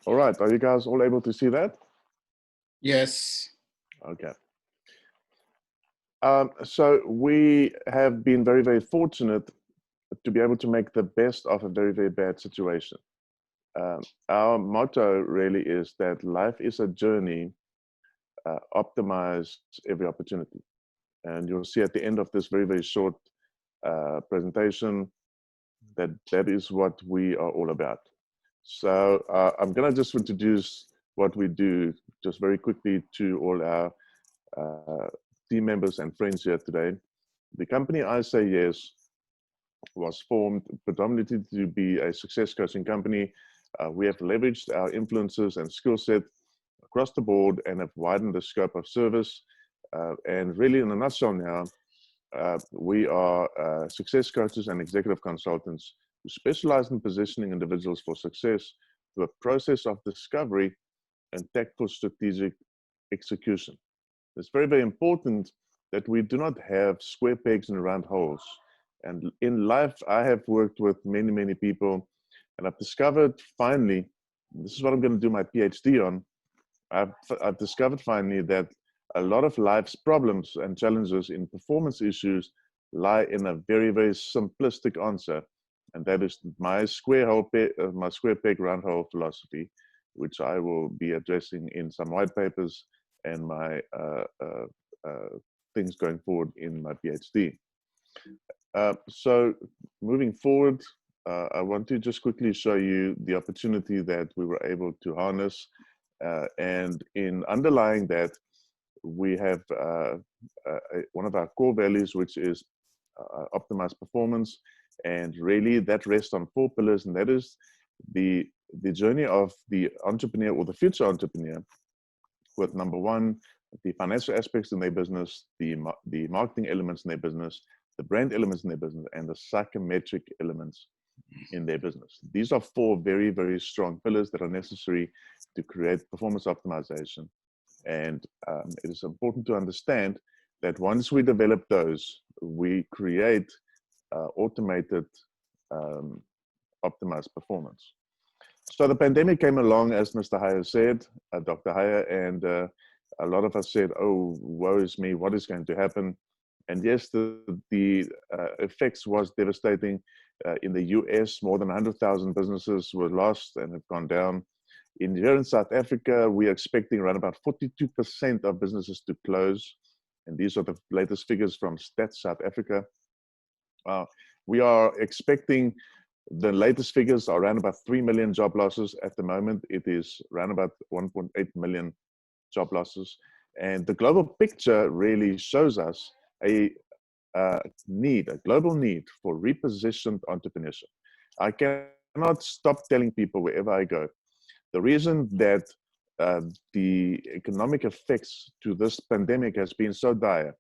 All right, are you guys all able to see that? Yes. Okay. So we have been very, very fortunate to be able to make the best of a very, very bad situation. Um, our motto really is that life is a journey, optimize every opportunity. And you'll see at the end of this very, very short presentation that that is what we are all about. So I'm going to just introduce what we do just very quickly to all our uh, team members and friends here today. The company I Say Yes was formed predominantly to be a success coaching company. We have leveraged our influences and skill set across the board and have widened the scope of service. And really, in a nutshell now, we are success coaches and executive consultants who specialize in positioning individuals for success through a process of discovery and tactful strategic execution. It's very, very important that we do not have square pegs and round holes. And in life, I have worked with many, many people, and I've discovered finally, this is what I'm going to do my PhD on. I've discovered finally that a lot of life's problems and challenges in performance issues lie in a very, very simplistic answer. And that is my my square peg round hole philosophy, which I will be addressing in some white papers and my things going forward in my PhD. So moving forward, I want to just quickly show you the opportunity that we were able to harness. And in underlying that, we have one of our core values, which is optimized performance. And really that rests on four pillars, and that is the journey of the entrepreneur or the future entrepreneur, with number one, the financial aspects in their business, the marketing elements in their business, the brand elements in their business, and the psychometric elements in their business. These are four very, very strong pillars that are necessary to create performance optimization. And it is important to understand that once we develop those, we create automated optimized performance. So the pandemic came along, as Mr. Haider said, Dr. Haider, and a lot of us said, oh, woe is me, what is going to happen? And yes, the effects was devastating. In the US, more than 100,000 businesses were lost and have gone down. Here in South Africa, we are expecting around about 42% of businesses to close. And these are the latest figures from Stats South Africa. We are expecting, the latest figures are around about 3 million job losses. At the moment, it is around about 1.8 million job losses. And the global picture really shows us a global need for repositioned entrepreneurship. I cannot stop telling people wherever I go, the reason that the economic effects to this pandemic has been so dire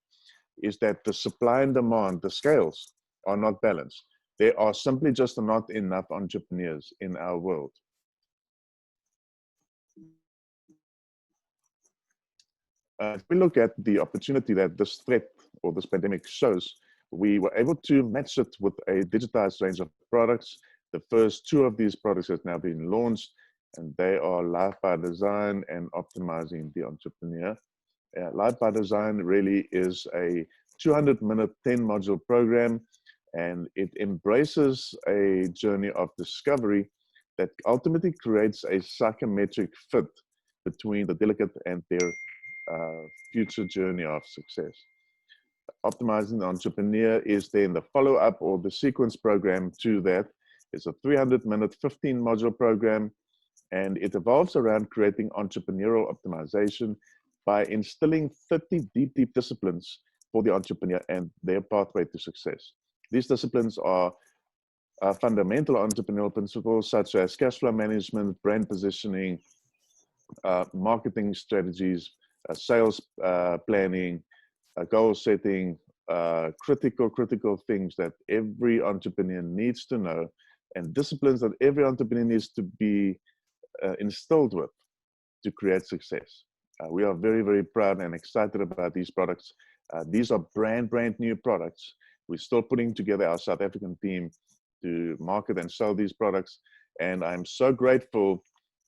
is that the supply and demand, the scales are not balanced. There are simply just not enough entrepreneurs in our world. If we look at the opportunity that this threat or this pandemic shows, we were able to match it with a digitized range of products. The first two of these products has now been launched, and they are Life by Design and Optimizing the Entrepreneur. Life by Design really is a 200-minute, 10-module program, and it embraces a journey of discovery that ultimately creates a psychometric fit between the delegate and their future journey of success. Optimizing the Entrepreneur is then the follow-up or the sequence program to that. It's a 300-minute, 15-module program, and it evolves around creating entrepreneurial optimization by instilling 30 deep disciplines for the entrepreneur and their pathway to success. These disciplines are fundamental entrepreneurial principles such as cash flow management, brand positioning, marketing strategies, sales planning, goal setting, critical things that every entrepreneur needs to know, and disciplines that every entrepreneur needs to be instilled with to create success. We are very, very proud and excited about these products. These are brand new products. We're still putting together our South African team to market and sell these products. And I'm so grateful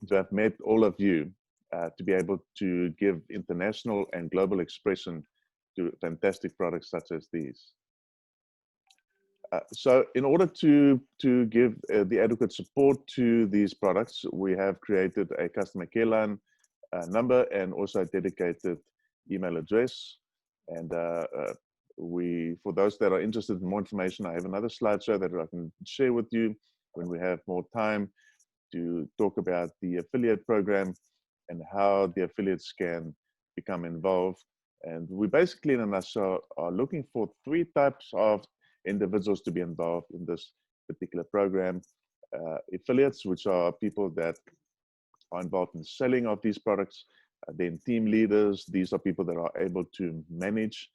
to have met all of you, to be able to give international and global expression to fantastic products such as these. So in order to give the adequate support to these products, we have created a customer care line number and also a dedicated email address. And for those that are interested in more information, I have another slideshow that I can share with you when we have more time to talk about the affiliate program and how the affiliates can become involved. And we basically, in a nutshell, are looking for 3 types of individuals to be involved in this particular program. Affiliates, which are people that are involved in selling of these products. Then team leaders, these are people that are able to manage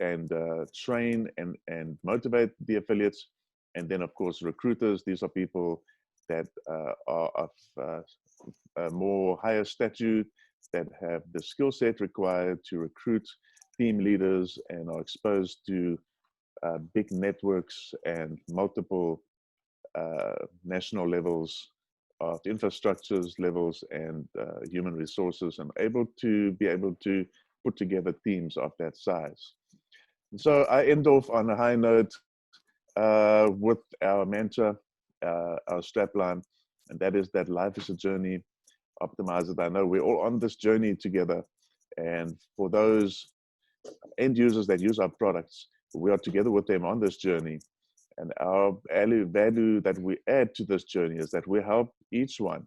and train and motivate the affiliates. And then of course, recruiters, these are people that are of a more higher stature, that have the skill set required to recruit team leaders and are exposed to big networks and multiple national levels of infrastructures levels and human resources, and be able to put together teams of that size. And so I end off on a high note with our mantra, our strapline, and that is that life is a journey. Optimize it. I know we're all on this journey together, and for those end users that use our products, we are together with them on this journey. And our value that we add to this journey is that we help each one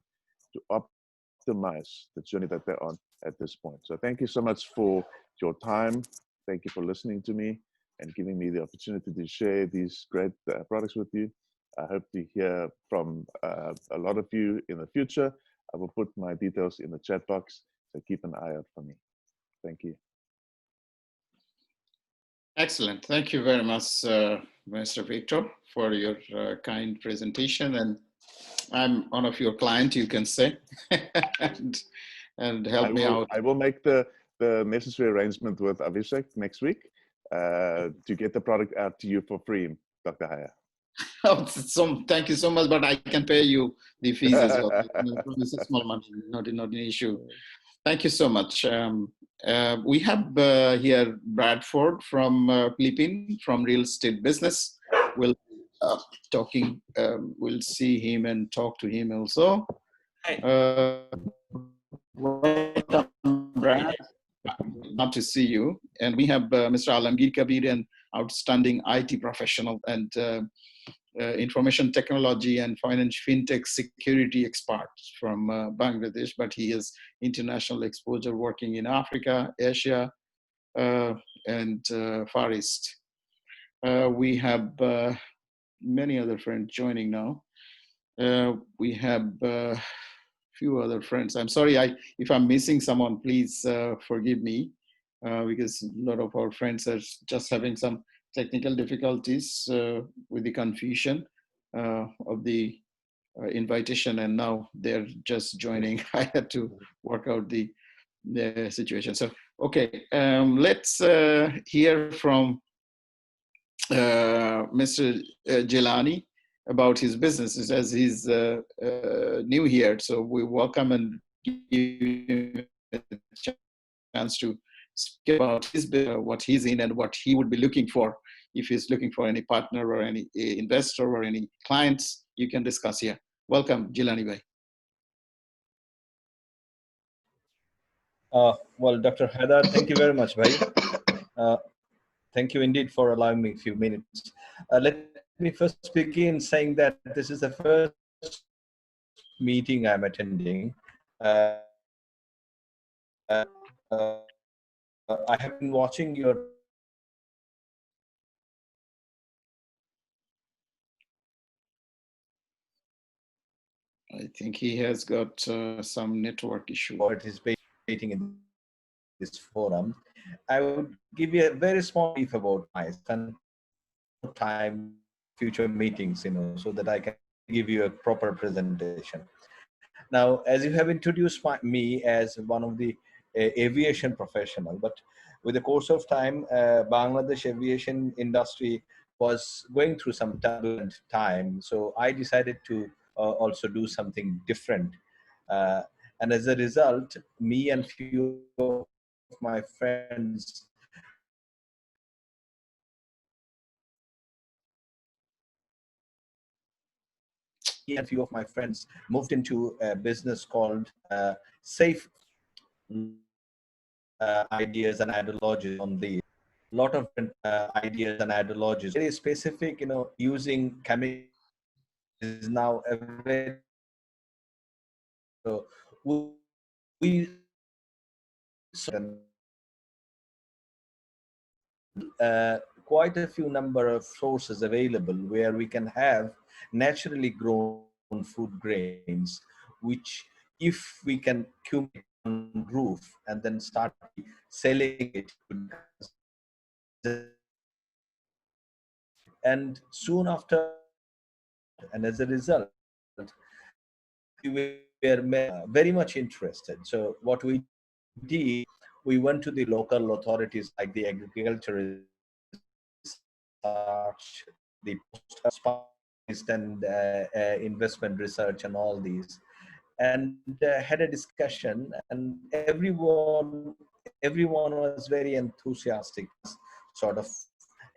to optimize the journey that they're on at this point. So thank you so much for your time. Thank you for listening to me and giving me the opportunity to share these great products with you. I hope to hear from a lot of you in the future. I will put my details in the chat box, so keep an eye out for me. Thank you. Excellent. Thank you very much, Mr. Victor, for your kind presentation. And I'm one of your clients, you can say, and help me out. I will make the necessary arrangement with Abhishek next week to get the product out to you for free, Dr. Haider. Oh, thank you so much, but I can pay you the fees as well. It's a small money, not an issue. Thank you so much. We have here Bradford from Philippines, from Real Estate Business. We'll we'll see him and talk to him also. Welcome, Brad. Not to see you. And we have Mr. Alamgir Kabir, an outstanding IT professional and information technology and fintech security expert from Bangladesh, but he has international exposure working in Africa, Asia, and Far East. We have many other friends joining now. We have few other friends. I'm sorry if I'm missing someone, please forgive me, because a lot of our friends are just having some technical difficulties with the confusion of the invitation, and now they're just joining. I had to work out the situation. So, okay, let's hear from Mr. Jelani about his businesses, as he's new here. So we welcome and give him a chance to speak about his what he's in and what he would be looking for. If he's looking for any partner or any investor or any clients, you can discuss here. Welcome, Jelani bhai. Well, Dr. Haider, thank you very much, bhai. Thank you indeed for allowing me a few minutes. Let me first begin saying that this is the first meeting I'm attending. I have been watching your I think he has got some network issue. Participating in this forum. I would give you a very small brief about myself, time, future meetings, so that I can give you a proper presentation. Now, as you have introduced me as one of the aviation professional, but with the course of time, Bangladesh aviation industry was going through some turbulent time. So I decided to also do something different. And as a result, me and few of my friends moved into a business called Safe ideas and ideologies on the lot of different ideas and ideologies. Very specific, using chemicals is now a very so we quite a few number of sources available where we can have naturally grown food grains, which if we can accumulate on roof and then start selling it, and soon after, and as a result, we were very much interested. So what we did, we went to the local authorities like the agriculture research, the post and investment research and all these, and had a discussion, and everyone was very enthusiastic, sort of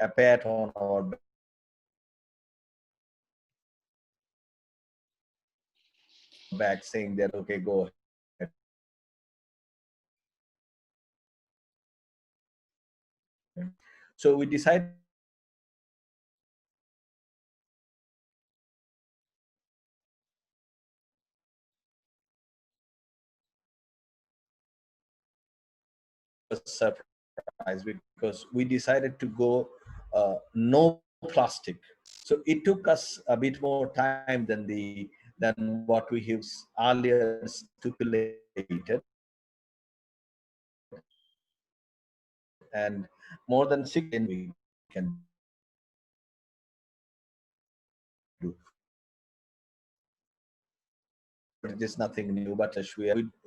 a pat on our back saying that, okay, go ahead. So we decided surprise because we decided to go no plastic. So it took us a bit more time than what we have earlier stipulated, and more than 6 we can do. It is nothing new, but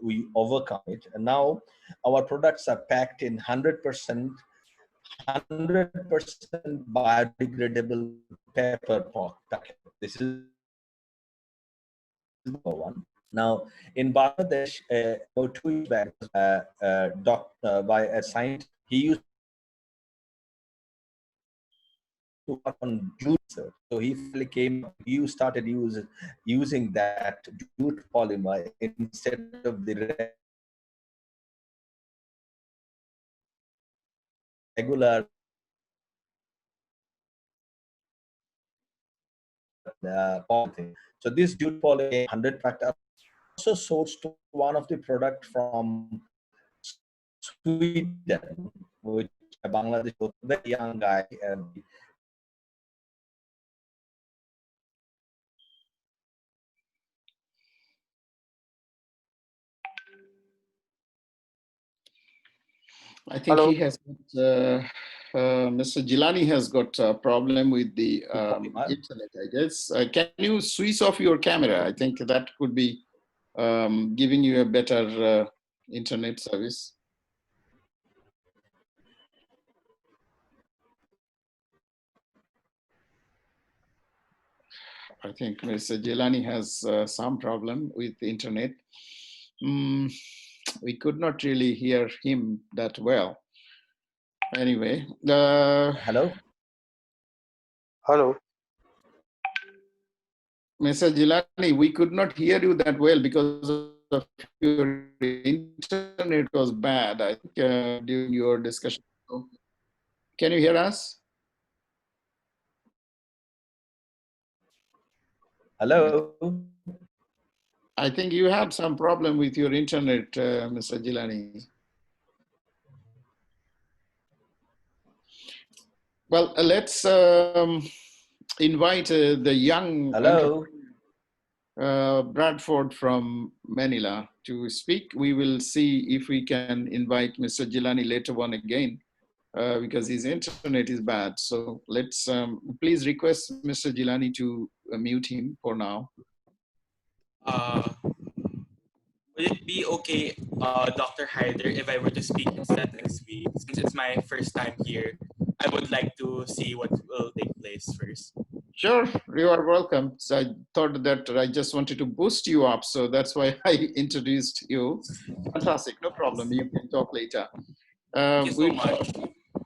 we overcome it, and now our products are packed in 100% biodegradable paper packet. This is number one. Now, in Bangladesh, about 2 years back, by a scientist, he used to work on jute. So he finally came, you started using that jute polymer instead of the regular polythene. So this jute polymer 100 factor also sourced to one of the product from Sweden, which Bangladesh was a very young guy, and I think he has, Mr. Jilani has got a problem with the internet, I guess. Can you switch off your camera? I think that could be giving you a better internet service. I think Mr. Jilani has some problem with the internet. We could not really hear him that well. Anyway, hello. Mr. Jilani, we could not hear you that well because of your internet was bad, I think, during your discussion. Can you hear us? Hello. I think you had some problem with your internet, Mr. Jilani. Well, let's invite the young Bradford from Manila to speak. We will see if we can invite Mr. Jilani later on again because his internet is bad. So let's please request Mr. Jilani to mute him for now. Would it be okay, Dr. Haider, if I were to speak instead this week? Since it's my first time here, I would like to see what will take place first. Sure, you are welcome. So I thought that I just wanted to boost you up, so that's why I introduced you. Fantastic, no problem. You can talk later. Thank you so much.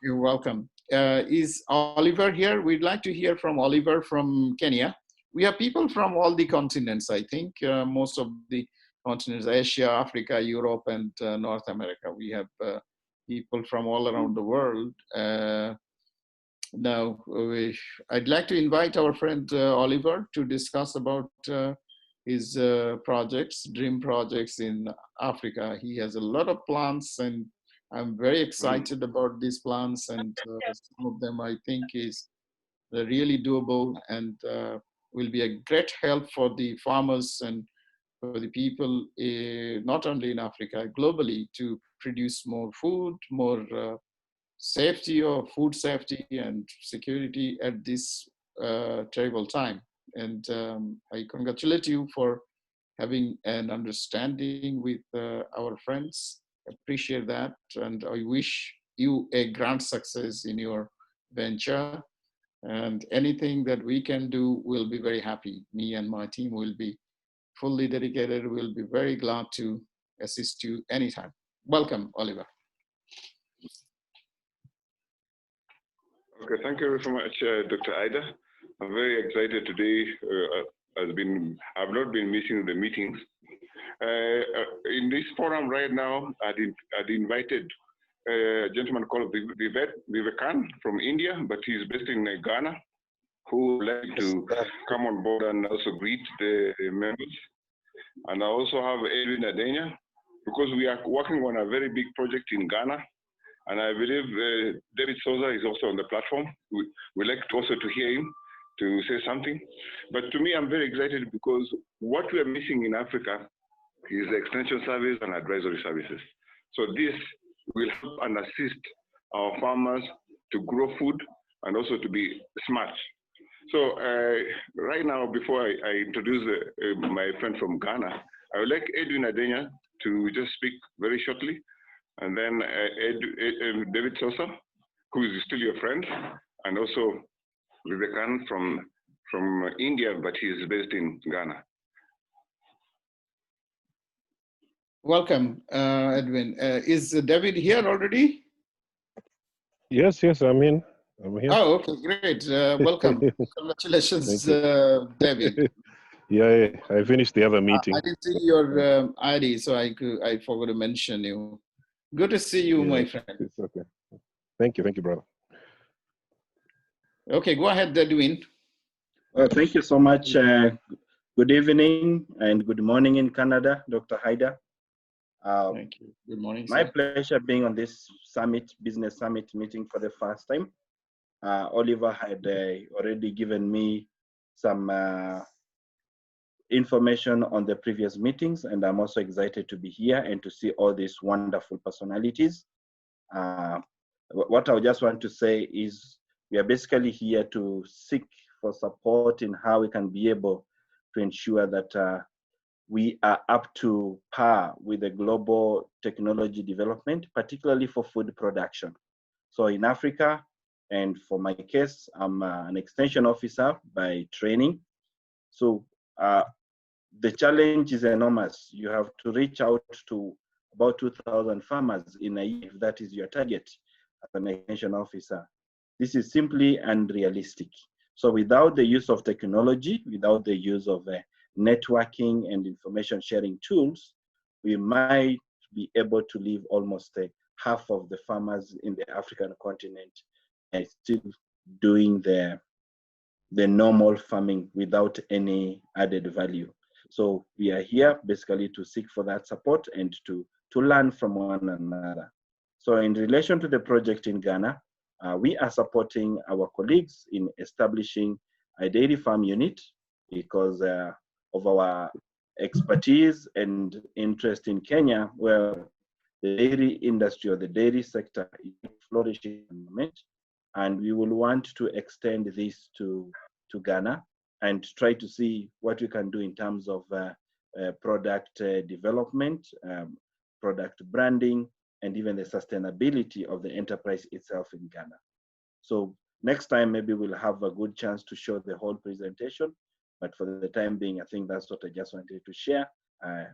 You're welcome. Is Oliver here? We'd like to hear from Oliver from Kenya. We have people from all the continents, I think, most of the continents, Asia, Africa, Europe, and North America. We have people from all around the world. Now, I'd like to invite our friend Oliver to discuss about his projects, dream projects in Africa. He has a lot of plans, and I'm very excited about these plans. And some of them I think is really doable and will be a great help for the farmers and for the people, not only in Africa, globally, to produce more food, more safety or food safety and security at this terrible time. And I congratulate you for having an understanding with our friends. Appreciate that. And I wish you a grand success in your venture. And anything that we can do, we'll be very happy. Me and my team will be fully dedicated. We'll be very glad to assist you anytime. Welcome, Oliver. Okay, thank you very much, Dr. Haider. I'm very excited today. I've not been missing the meetings. In this forum right now, I'd invited a gentleman called Vivekan from India, but he's based in Ghana, who would like to come on board and also greet the members. And I also have Edwin Adenya, because we are working on a very big project in Ghana. And I believe David Souza is also on the platform. We'd like also to hear him to say something. But to me, I'm very excited because what we are missing in Africa is the extension service and advisory services. So this will help and assist our farmers to grow food and also to be smart. So right now, before I introduce my friend from Ghana, I would like Edwin Adenya to just speak very shortly. And then David Sosa, who is still your friend, and also Vivekan from India, but he is based in Ghana. Welcome, Edwin. Is David here already? Yes, I'm in. I'm here. Oh, okay, great. Welcome. Congratulations, David. Yeah, I finished the other meeting. I didn't see your ID, so I forgot to mention you. Good to see you, my friend. It's okay. Thank you, brother. Okay, go ahead, Edwin. Thank you so much. Good evening and good morning in Canada, Dr. Haider. Thank you. Good morning, My sir. pleasure being on this business summit meeting for the first time. Oliver had already given me some information on the previous meetings, and I'm also excited to be here and to see all these wonderful personalities. What I just want to say is we are basically here to seek for support in how we can be able to ensure that we are up to par with the global technology development, particularly for food production. So in Africa, and for my case, I'm an extension officer by training. So the challenge is enormous. You have to reach out to about 2,000 farmers in a year if that is your target as an extension officer. This is simply unrealistic. So without the use of technology, without the use of networking and information sharing tools, we might be able to leave almost half of the farmers in the African continent still doing the normal farming without any added value. So we are here basically to seek for that support and to learn from one another. So in relation to the project in Ghana, we are supporting our colleagues in establishing a dairy farm unit because of our expertise and interest in Kenya, where the dairy industry or the dairy sector is flourishing at the moment. And we will want to extend this to Ghana and try to see what we can do in terms of product development, product branding, and even the sustainability of the enterprise itself in Ghana. So Next time, maybe we'll have a good chance to show the whole presentation. But for the time being, I think that's what I just wanted to share.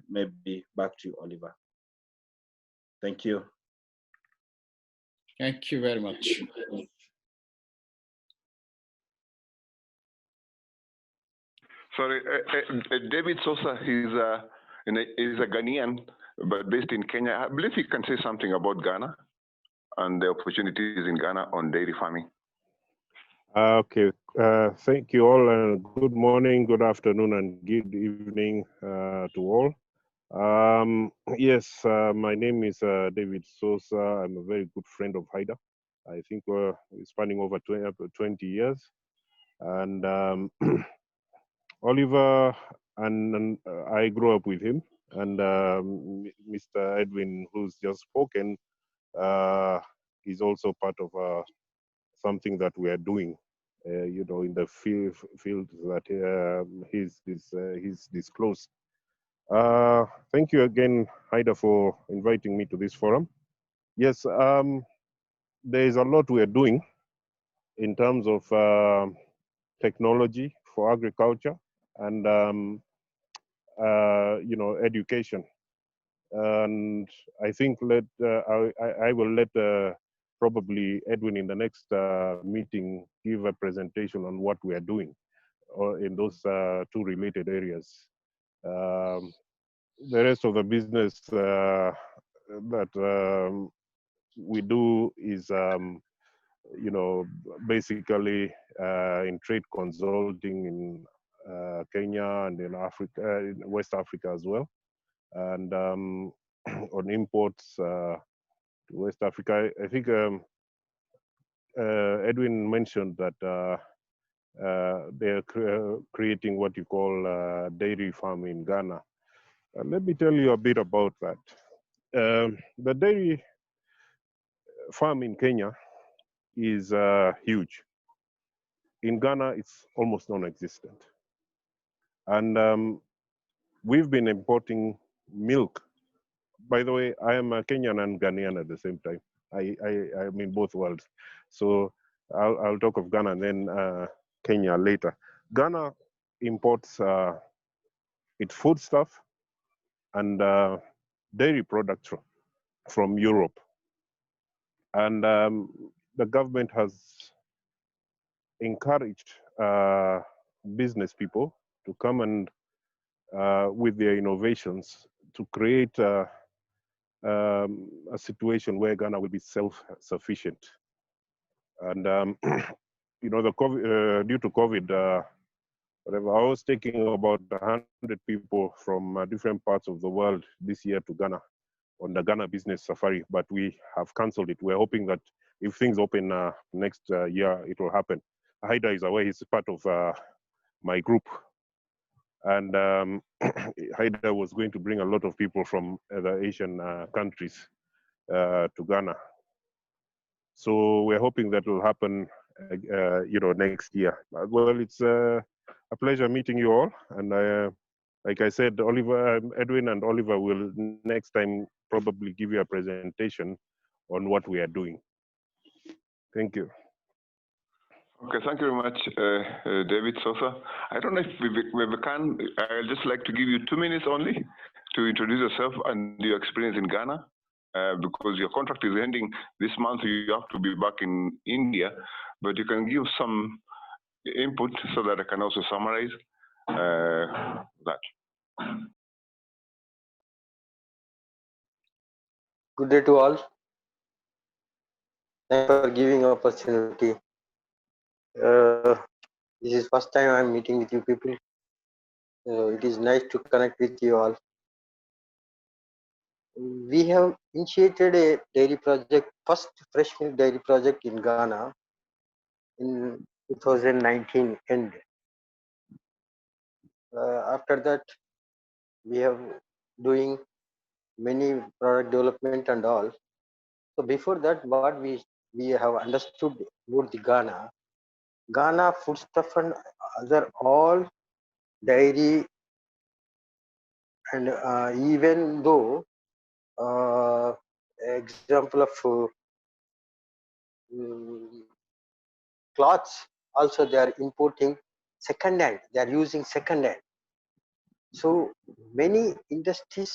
Maybe back to you, Oliver. Thank you. Thank you very much. Sorry, David Sosa, he's a Ghanaian, but based in Kenya. I believe he can say something about Ghana and the opportunities in Ghana on dairy farming. Okay, thank you all, and good morning, good afternoon, and good evening to all. Yes, my name is David Sosa. I'm a very good friend of Haider. I think we're spanning over 20 years. And Oliver and I grew up with him. And Mr. Edwin, who's just spoken, is also part of something that we are doing, you know, in the field that he's disclosed. Thank you again, Haider, for inviting me to this forum. Yes, there is a lot we are doing in terms of technology for agriculture and you know, education. And I think I will let probably Edwin in the next meeting give a presentation on what we are doing or in those two related areas. The rest of the business that we do is, you know, basically in trade consulting in Kenya and in Africa, in West Africa as well, and on imports to West Africa. I think Edwin mentioned that they're creating what you call dairy farm in Ghana. Let me tell you a bit about that. The dairy farm in Kenya is huge. In Ghana, it's almost non-existent. And we've been importing milk. By the way, I am a Kenyan and Ghanaian at the same time. I'm in both worlds. So I'll talk of Ghana and then Kenya later. Ghana imports its foodstuff and dairy products from Europe. And the government has encouraged business people to come and with their innovations to create a situation where Ghana will be self-sufficient. And you know, the COVID, due to COVID, whatever, I was taking about 100 people from different parts of the world this year to Ghana on the Ghana business safari, but we have cancelled it. We're hoping that if things open next year, it will happen. Haider is away, he's part of my group. And Haider was going to bring a lot of people from the Asian countries to Ghana. So we're hoping that will happen, you know, next year. Well, it's a pleasure meeting you all. And like I said, Edwin and Oliver will next time probably give you a presentation on what we are doing. Thank you. Okay, thank you very much, David Sosa. I don't know if we can, I'd just like to give you 2 minutes only to introduce yourself and your experience in Ghana, because your contract is ending this month. You have to be back in India, but you can give some input so that I can also summarize that. Good day to all. Thanks for giving opportunity. This is first time I'm meeting with you people. It is nice to connect with you all. We have initiated a dairy project, first fresh milk dairy project in Ghana in 2019 end. After that, we have doing many product development and all. So before that, what we have understood about the Ghana foodstuff and other all dairy, and even though example of cloths also they are importing second hand. They are using second hand. So many industry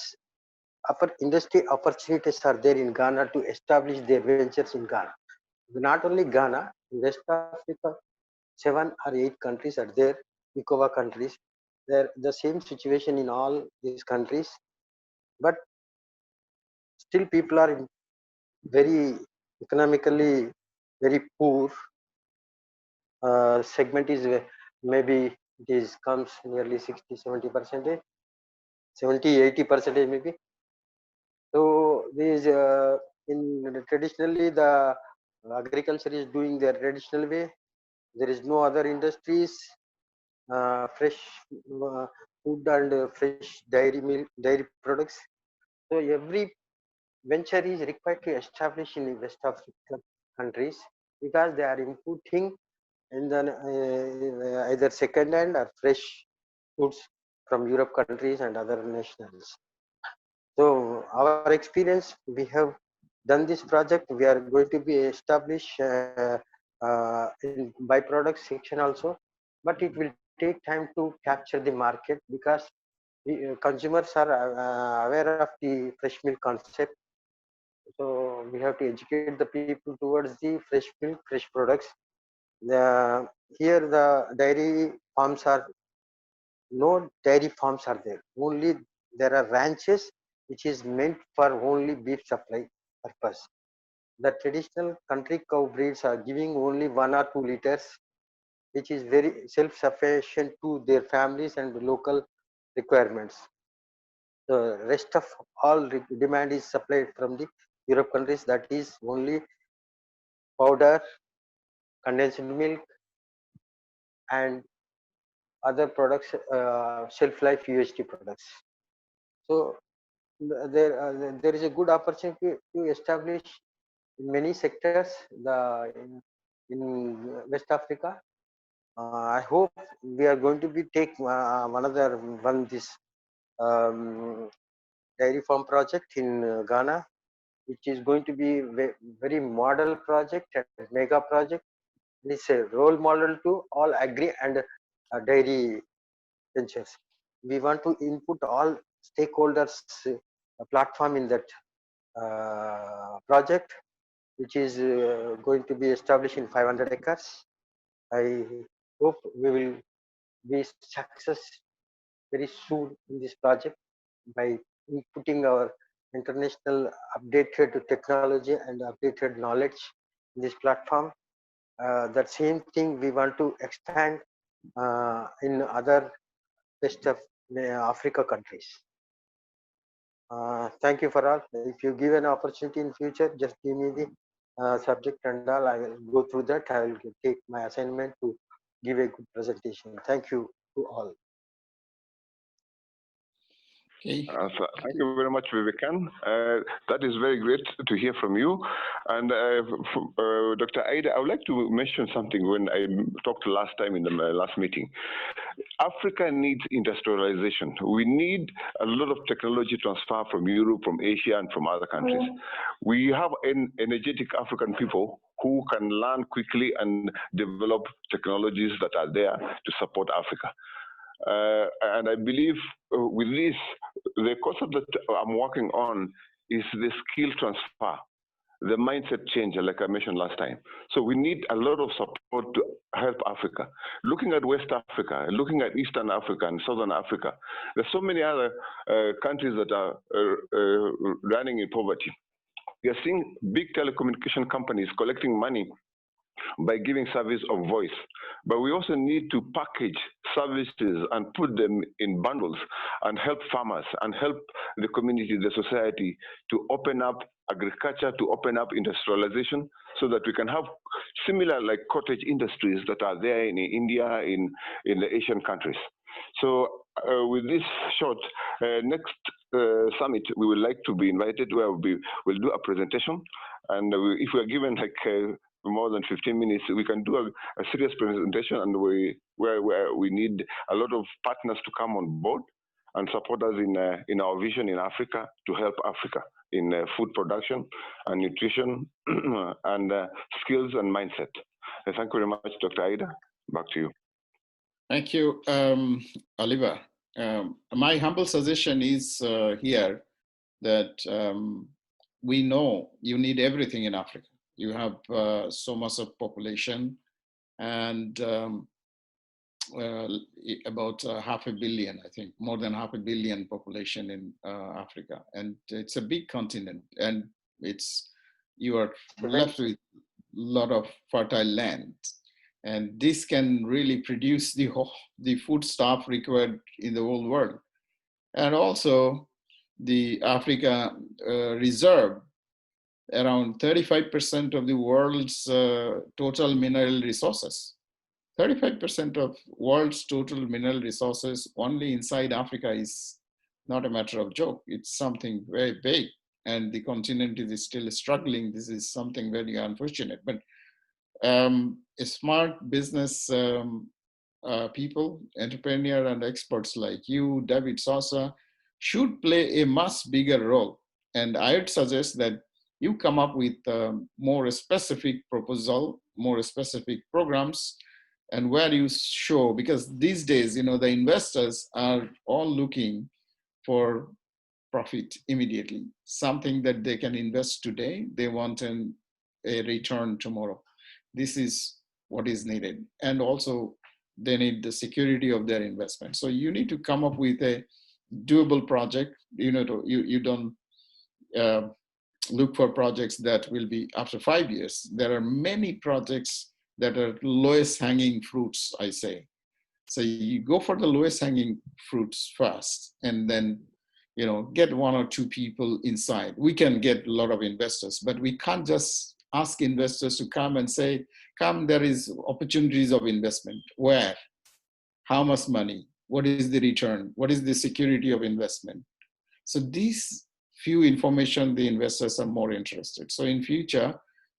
opportunities are there in Ghana to establish their ventures in Ghana. Not only Ghana, in West Africa, 7 or 8 countries are there, ECOWAS countries. They're the same situation in all these countries, but still people are very economically very poor. Segment is maybe it is comes nearly 60-70%, 70-80% maybe. So these in traditionally the agriculture is doing their traditional way. There is no other industries, fresh food and fresh dairy milk, dairy products. So every venture is required to establish in West African countries because they are importing in the either second hand or fresh foods from Europe countries and other nationals. So our experience, we have done this project. We are going to be established in byproduct section also, but it will take time to capture the market because consumers are aware of the fresh milk concept. So we have to educate the people towards the fresh milk, fresh products. Here the dairy farms are no dairy farms are there. Only there are ranches which is meant for only beef supply purpose. The traditional country cow breeds are giving only 1 or 2 liters, which is very self-sufficient to their families and local requirements. The rest of all demand is supplied from the Europe countries. That is only powder, condensed milk, and other products, shelf life UHT products. So there is a good opportunity to establish in many sectors in West Africa. I hope we are going to be take another one this dairy farm project in Ghana, which is going to be very model project and mega project. It's a role model to all agri and dairy ventures. We want to input all stakeholders platform in that project, which is going to be established in 500 acres. I hope we will be success very soon in this project by inputting our international updated technology and updated knowledge in this platform. That same thing we want to expand in other West of Africa countries. Thank you for all. If you give an opportunity in future, just give me the subject and all. I will go through that. I will take my assignment to give a good presentation. Thank you to all. Okay. So thank you very much, Vivekan. That is very great to hear from you. And Dr. Haider, I would like to mention something when I talked last time in the last meeting. Africa needs industrialization. We need a lot of technology transfer from Europe, from Asia, and from other countries. We have energetic African people who can learn quickly and develop technologies that are there to support Africa. And I believe with this, the concept that I'm working on is the skill transfer, the mindset change, like I mentioned last time. So we need a lot of support to help Africa. Looking at West Africa, looking at Eastern Africa and Southern Africa, there's so many other countries that are running in poverty. We are seeing big telecommunication companies collecting money by giving service of voice. But we also need to package services and put them in bundles and help farmers and help the community, the society to open up agriculture, to open up industrialization so that we can have similar like cottage industries that are there in India, in the Asian countries. So with this short, next summit, we would like to be invited where we'll do a presentation. And if we're given like more than 15 minutes, we can do a serious presentation, and where we need a lot of partners to come on board and support us in our vision in Africa to help Africa in food production and nutrition and skills and mindset. Thank you very much, Dr. Aida. Back to you. Thank you, Oliver. My humble suggestion is here that we know you need everything in Africa. You have so much of population and about 500 million, I think, more than 500 million population in Africa. And it's a big continent, and you are left with a lot of fertile land. And this can really produce the food stuff required in the whole world. And also the Africa reserve around 35% of the world's total mineral resources. 35% of world's total mineral resources only inside Africa is not a matter of joke. It's something very big, and the continent is still struggling. This is something very unfortunate. But smart business people, entrepreneur and experts like you, David Sosa, should play a much bigger role. And I would suggest that you come up with more specific proposal, more specific programs, and where you show, because these days, the investors are all looking for profit immediately, something that they can invest today, they want a return tomorrow. This is what is needed. And also they need the security of their investment. So you need to come up with a doable project. You don't look for projects that will be after 5 years. There are many projects that are lowest hanging fruits, I say. So you go for the lowest hanging fruits first, and then get one or two people inside. We can get a lot of investors, but we can't just ask investors to come and say, come, there is opportunities of investment. Where? How much money? What is the return? What is the security of investment? So these few information, the investors are more interested. So in future,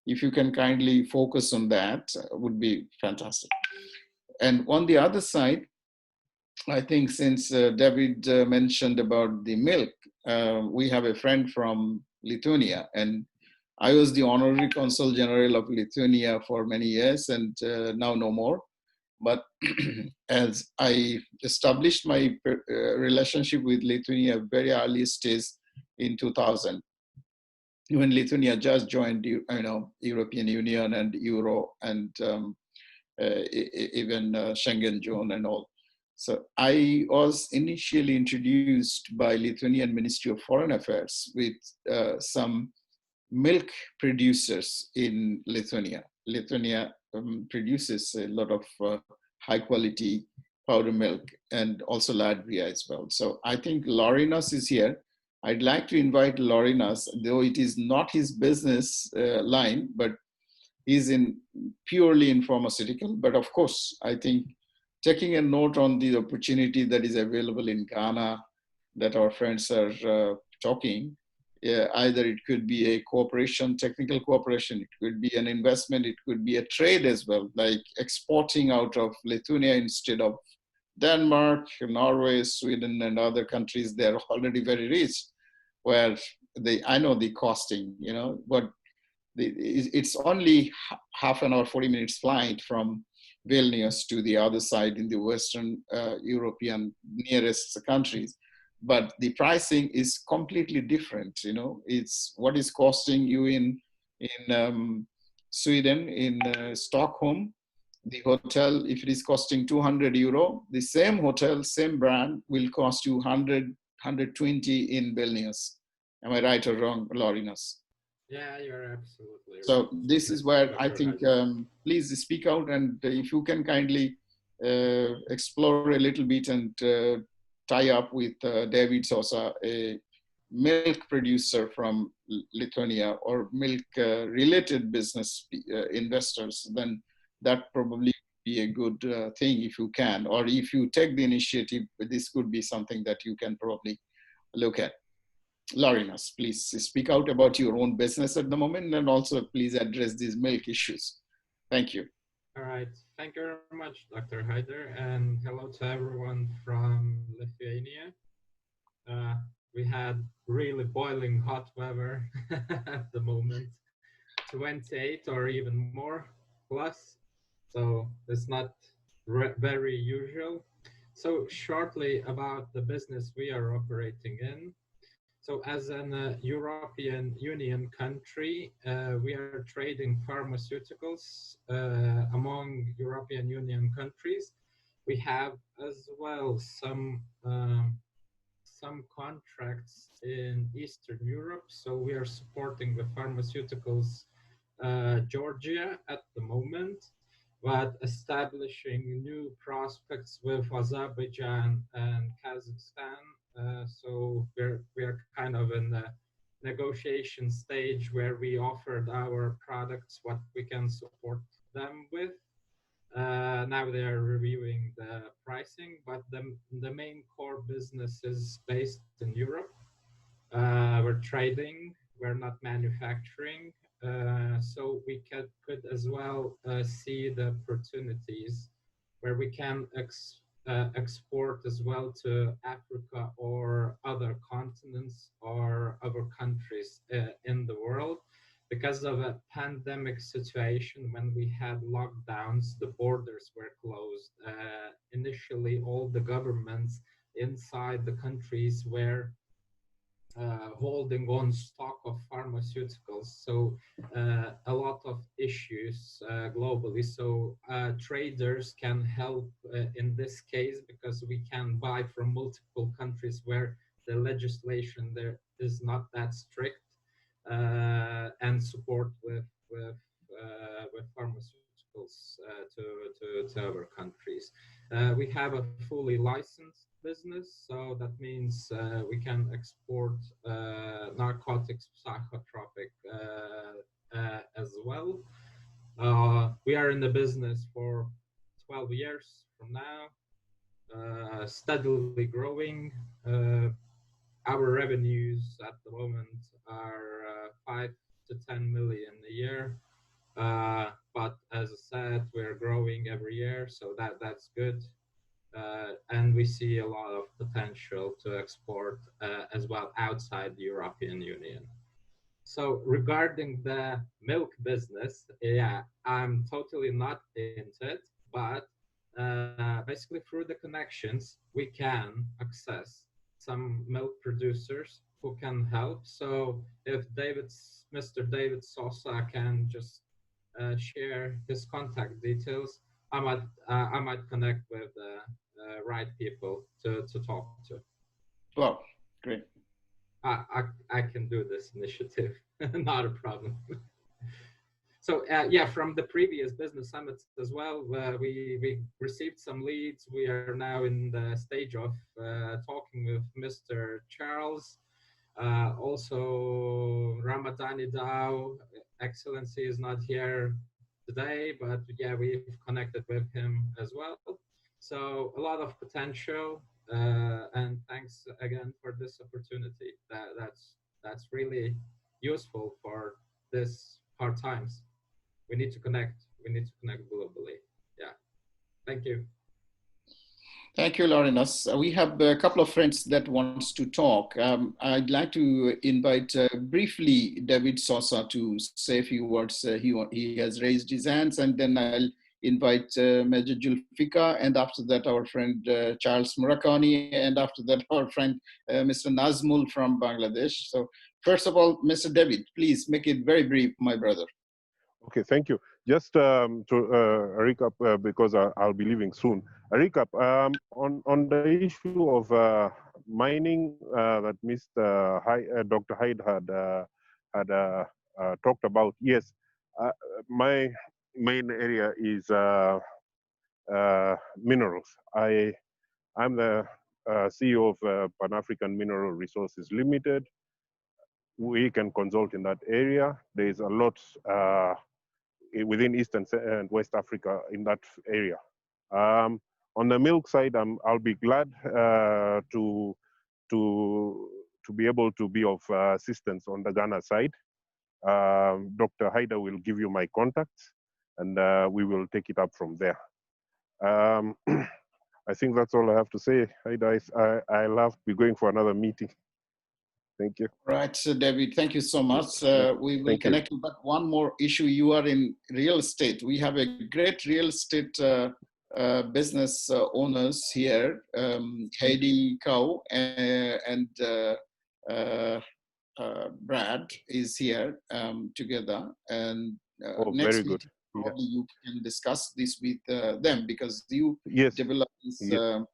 if you can kindly focus on that, would be fantastic. And on the other side, I think since David mentioned about the milk, we have a friend from Lithuania, and I was the honorary consul general of Lithuania for many years, and now no more. But as I established my relationship with Lithuania very early stage in 2000, when Lithuania just joined, European Union and Euro, and even Schengen zone and all. So I was initially introduced by Lithuanian Ministry of Foreign Affairs with some milk producers in Lithuania. Lithuania produces a lot of high quality powder milk, and also Latvia as well. So I think Laurinas is here. I'd like to invite Laurinas, though it is not his business line, but he's purely in pharmaceutical. But of course, I think taking a note on the opportunity that is available in Ghana that our friends are talking, either it could be a cooperation, technical cooperation, it could be an investment, it could be a trade as well, like exporting out of Lithuania instead of Denmark, Norway, Sweden, and other countries. They're already very rich, where I know the costing, but it's only half an hour, 40 minutes flight from Vilnius to the other side in the Western European nearest countries. But the pricing is completely different. It's what is costing you in Sweden, in Stockholm. The hotel, if it is costing 200 euro, the same hotel, same brand will cost you 100, 120 in Vilnius. Am I right or wrong, Laurinas? Yeah, you're absolutely right. So this is where I think, please speak out, and if you can kindly explore a little bit and tie up with David Sosa, a milk producer from Lithuania, or milk related business investors, then that probably be a good thing if you can, or if you take the initiative, this could be something that you can probably look at. Laurinas, please speak out about your own business at the moment, and also please address these milk issues. Thank you. All right. Thank you very much, Dr. Haider, and hello to everyone from Lithuania. We had really boiling hot weather at the moment, 28 or even more plus So it's not very usual. So shortly about the business we are operating in. So as an European Union country, we are trading pharmaceuticals among European Union countries. We have as well some contracts in Eastern Europe. So we are supporting the pharmaceuticals Georgia at the moment, but establishing new prospects with Azerbaijan and Kazakhstan. So we are kind of in the negotiation stage where we offered our products what we can support them with. Now they are reviewing the pricing, but the main core business is based in Europe. We're trading, we're not manufacturing. So we could as well see the opportunities where we can export as well to Africa or other continents or other countries in the world. Because of a pandemic situation, when we had lockdowns, the borders were closed. Initially, all the governments inside the countries were holding on stock of pharmaceuticals. So a lot of issues globally. So traders can help in this case because we can buy from multiple countries where the legislation there is not that strict, and support with pharmaceuticals to other countries. We have a fully licensed business, so that means we can export narcotics, psychotropic as well. We are in the business for 12 years from now, steadily growing. Our revenues at the moment are 5 to 10 million a year. But as I said, we're growing every year, so that's good. And we see a lot of potential to export as well outside the European Union. So regarding the milk business, yeah, I'm totally not into it, but basically through the connections, we can access some milk producers who can help. So if Mr. David Sosa can just share his contact details, I might connect with the right people to talk to. Wow, great. I can do this initiative, not a problem. So yeah, from the previous business summits as well, we received some leads. We are now in the stage of talking with Mr. Charles. Also, Ramadani Dao, Excellency, is not here today, but yeah, we've connected with him as well. So a lot of potential, and thanks again for this opportunity. That's really useful for this hard times. We need to connect. We need to connect globally. Yeah. Thank you. Thank you, Laurinus. We have a couple of friends that wants to talk. I'd like to invite briefly David Sosa to say a few words. He has raised his hands, and then I'll invite Major Julfika, and after that our friend Charles Murakani, and after that our friend Mr. Nazmul from Bangladesh. So first of all, Mr. David, please make it very brief, my brother. Okay, thank you. Just to recap, because I'll be leaving soon. A recap on the issue of mining that Dr. Haider had talked about. Yes, my main area is minerals. I'm the CEO of Pan African Mineral Resources Limited. We can consult in that area. There is a lot within East and West Africa in that area. On the milk side, I'll be glad to be able to be of assistance on the Ghana side. Dr. Haider will give you my contacts, and we will take it up from there. I think that's all I have to say. Haider, I love to be going for another meeting. Thank you. Right, so David, thank you so much. We will Thank you. connect, but one more issue. You are in real estate. We have a great real estate business owners here, Heidi Cow and Brad is here together. And Oh, next very good. meeting, Yeah. probably you can discuss this with them because you Yes. develop this Yes.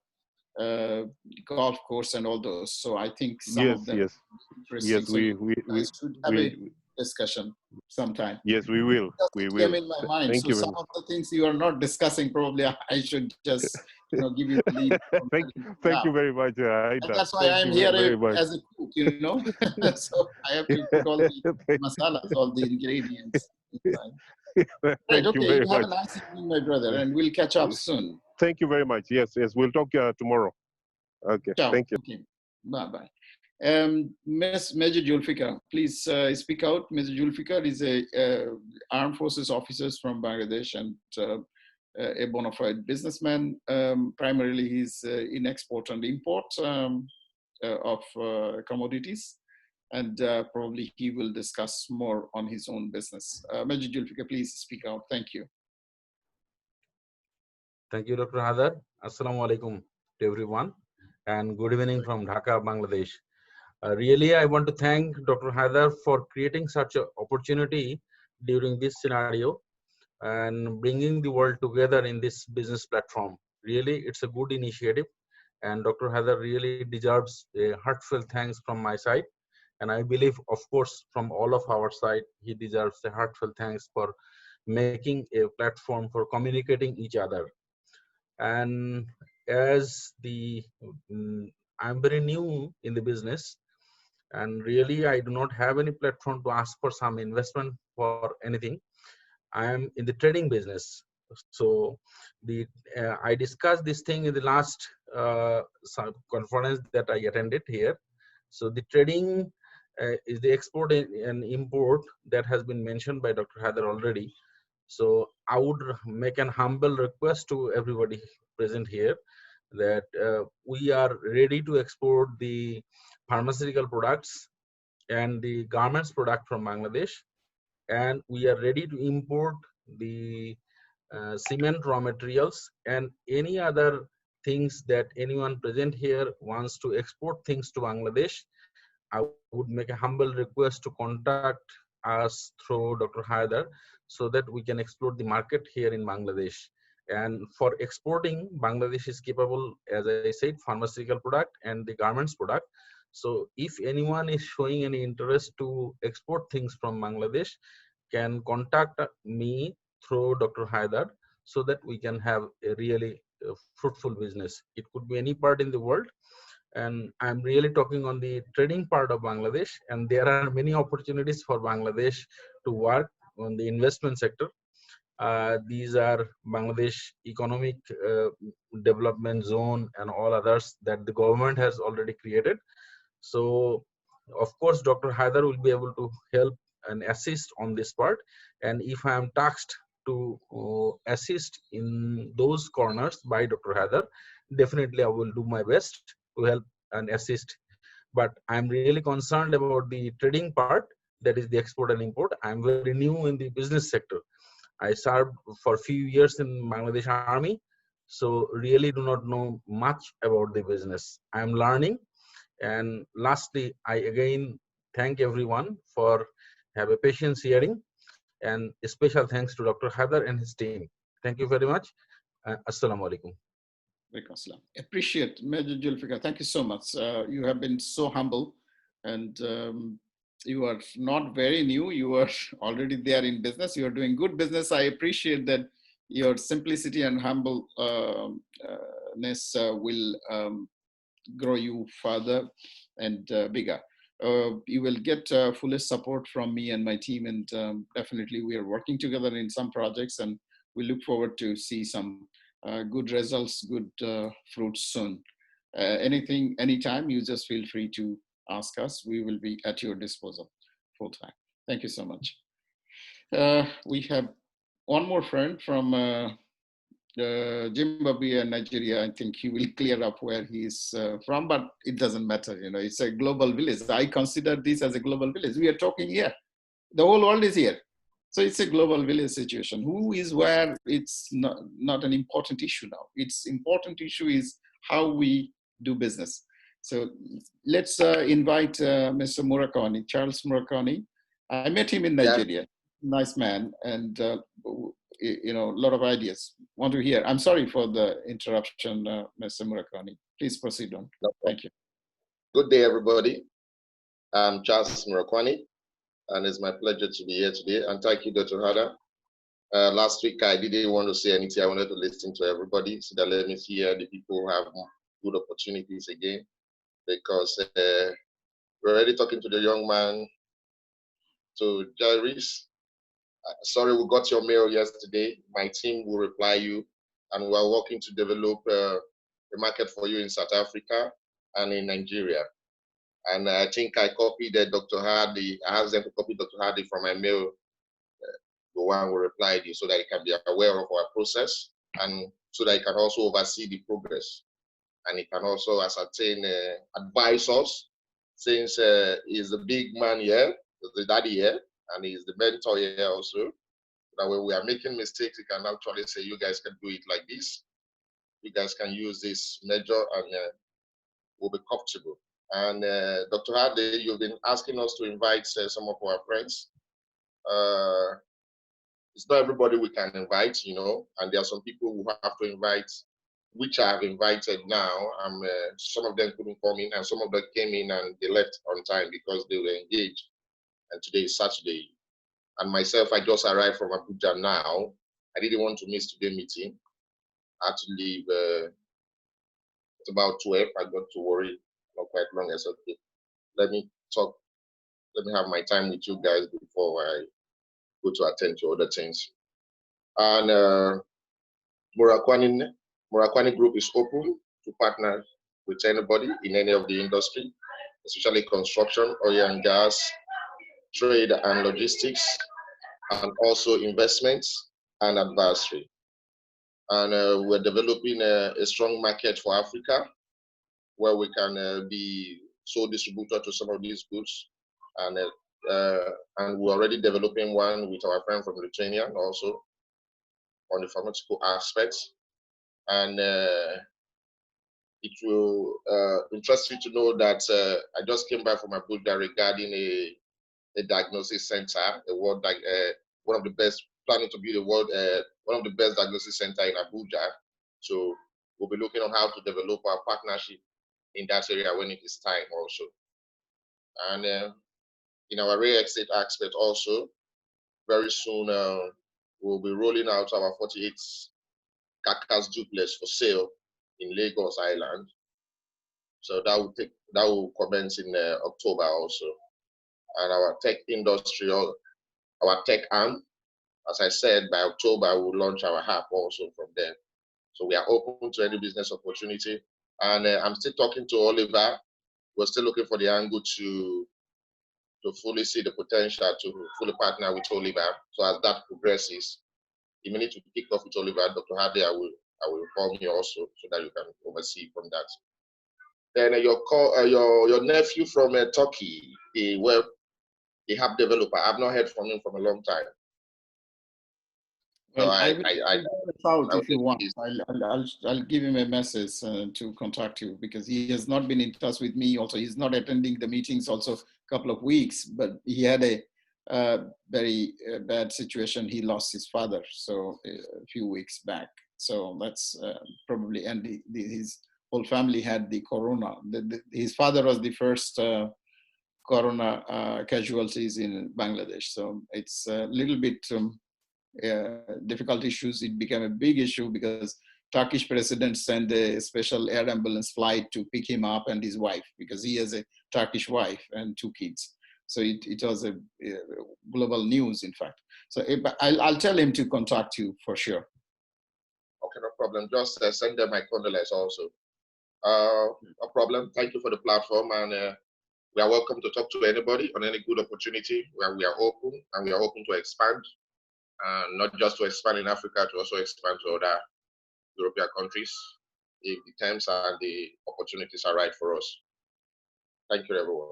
golf course and all those. So I think some Yes. of them Yes. interesting. Yes. So you guys should have a We discussion sometime. yes, we will. Just We came will. in my mind. Thank So you. some of the things you are not discussing, probably I should just give you the lead. Thank you very much, And Haider. that's why Thank I am you here very much. as a cook, so I have to put all the masalas, all the ingredients inside. Right, Thank you okay, very you have a much. nice evening, my brother, and we'll catch up soon. Thank you very much. Yes, yes. We'll talk tomorrow. Okay. Ciao. Thank you. Okay. Bye-bye. Ms. Major Julfikar, please speak out. Major Julfikar is a armed forces officer from Bangladesh and a bona fide businessman. Primarily, he's in export and import of commodities, and probably he will discuss more on his own business. Major Julfikar, please speak out. Thank you. Thank you, Dr. Haider. Assalamu alaikum to everyone, and good evening from Dhaka, Bangladesh. Really, I want to thank Dr. Haider for creating such an opportunity during this scenario and bringing the world together in this business platform. Really, it's a good initiative, and Dr. Haider really deserves a heartfelt thanks from my side. And I believe, of course, from all of our side, he deserves a heartfelt thanks for making a platform for communicating each other. And as I'm very new in the business, and really I do not have any platform to ask for some investment for anything. I am in the trading business. So I discussed this thing in the last conference that I attended here. So the trading is the export and import that has been mentioned by Dr. Haider already. So I would make an humble request to everybody present here that we are ready to export the pharmaceutical products and the garments product from Bangladesh, and we are ready to import the cement raw materials and any other things that anyone present here wants to export things to Bangladesh. I would make a humble request to contact us through Dr. Haider so that we can explore the market here in Bangladesh. And for exporting, Bangladesh is capable, as I said, pharmaceutical product and the garments product. So if anyone is showing any interest to export things from Bangladesh, can contact me through Dr. Haider so that we can have a really fruitful business. It could be any part in the world, and I'm really talking on the trading part of Bangladesh, and there are many opportunities for Bangladesh to work on the investment sector. These are Bangladesh economic development zone and all others that the government has already created. So of course Dr. Haider will be able to help and assist on this part, and if I am tasked to assist in those corners by Dr. Haider, definitely I will do my best to help and assist. But I'm really concerned about the trading part, that is the export and import. I'm very new in the business sector. I served for a few years in Bangladesh Army, so really do not know much about the business. I'm learning. And lastly, I again thank everyone for have a patience hearing, and a special thanks to Dr. Haider and his team. Thank you very much. Assalamu alaikum. Appreciate Major Julfikar. Thank you so much. You have been so humble, and you are not very new. You are already there in business. You are doing good business. I appreciate that your simplicity and humbleness will grow you further and bigger. You will get fullest support from me and my team, and definitely we are working together in some projects, and we look forward to see some good results, good fruits soon. Anytime, you just feel free to ask us. We will be at your disposal full time. Thank you so much. We have one more friend from Zimbabwe and Nigeria, I think he will clear up where he's from, but it doesn't matter. You know, it's a global village. I consider this as a global village. We are talking here. The whole world is here. So it's a global village situation. Who is where, it's not an important issue now. It's important issue is how we do business. So let's invite Mr. Murakami, Charles Murakami. I met him in Nigeria. Nice man, and you know, a lot of ideas. Want to hear? I'm sorry for the interruption, Mr. Murakami. Please proceed on. Thank you. Good day, everybody. I'm Charles Murakami, and it's my pleasure to be here today. And thank you, Dr. Haider. Last week, I didn't want to say anything. I wanted to listen to everybody so that let me hear the people who have good opportunities again, because we're already talking to the young man, to Jairus. Sorry, we got your mail yesterday. My team will reply you, and we are working to develop a market for you in South Africa and in Nigeria. And I think I copied Dr. Hardy. I asked them to copy Dr. Hardy from my mail, the one who replied you, so that he can be aware of our process, and so that he can also oversee the progress. And he can also ascertain, advise us, since he's the big man here, the daddy here, and he's the mentor here also. That when we are making mistakes, he can actually say, you guys can do it like this. You guys can use this measure, and we'll be comfortable. And Dr. Hardy, you've been asking us to invite some of our friends. It's not everybody we can invite, you know, and there are some people who have to invite, which I have invited now. Some of them couldn't come in, and some of them came in and they left on time because they were engaged. And today is Saturday. And myself, I just arrived from Abuja now. I didn't want to miss today's meeting. I had to leave at about 12. I got to worry, not quite long. I said, okay, let me talk, let me have my time with you guys before I go to attend to other things. And Murakami Group is open to partner with anybody in any of the industry, especially construction, oil and gas, trade and logistics, and also investments and advisory. And we're developing a strong market for Africa, where we can be sole distributor to some of these goods. And we're already developing one with our friend from Lithuania also on the pharmaceutical aspects. And it will interest you to know that I just came back from Abuja regarding a diagnosis center, one of the best, planning to be one of the best diagnosis center in Abuja. So we'll be looking on how to develop our partnership in that area when it is time also. And in our real estate aspect also, very soon we'll be rolling out our 48 Kakas duplex for sale in Lagos Island. So that will commence in October also. And our tech industry, our tech arm, as I said, by October we'll launch our app also from there. So we are open to any business opportunity. And I'm still talking to Oliver. We're still looking for the angle to fully see the potential to fully partner with Oliver. So as that progresses, you may need to kick off with Oliver. Dr. Hardy, I will inform you also so that you can oversee from that. Then your nephew from Turkey, the app developer, I've not heard from him from a long time. So Well, I will if you want. I'll give him a message to contact you, because he has not been in touch with me. Also, he's not attending the meetings also a couple of weeks, but he had a very bad situation. He lost his father a few weeks back. So that's probably, and his whole family had the corona. His father was the first corona casualties in Bangladesh. So it's a little bit difficult issues. It became a big issue because Turkish president sent a special air ambulance flight to pick him up and his wife, because he has a Turkish wife and 2 kids. So it was a global news, in fact. So I'll tell him to contact you for sure. Okay, no problem. Just send them my condolences also. No problem. Thank you for the platform, and we are welcome to talk to anybody on any good opportunity where we are open, and we are open to expand, not just to expand in Africa, to also expand to other European countries if the terms and the opportunities are right for us. Thank you, everyone.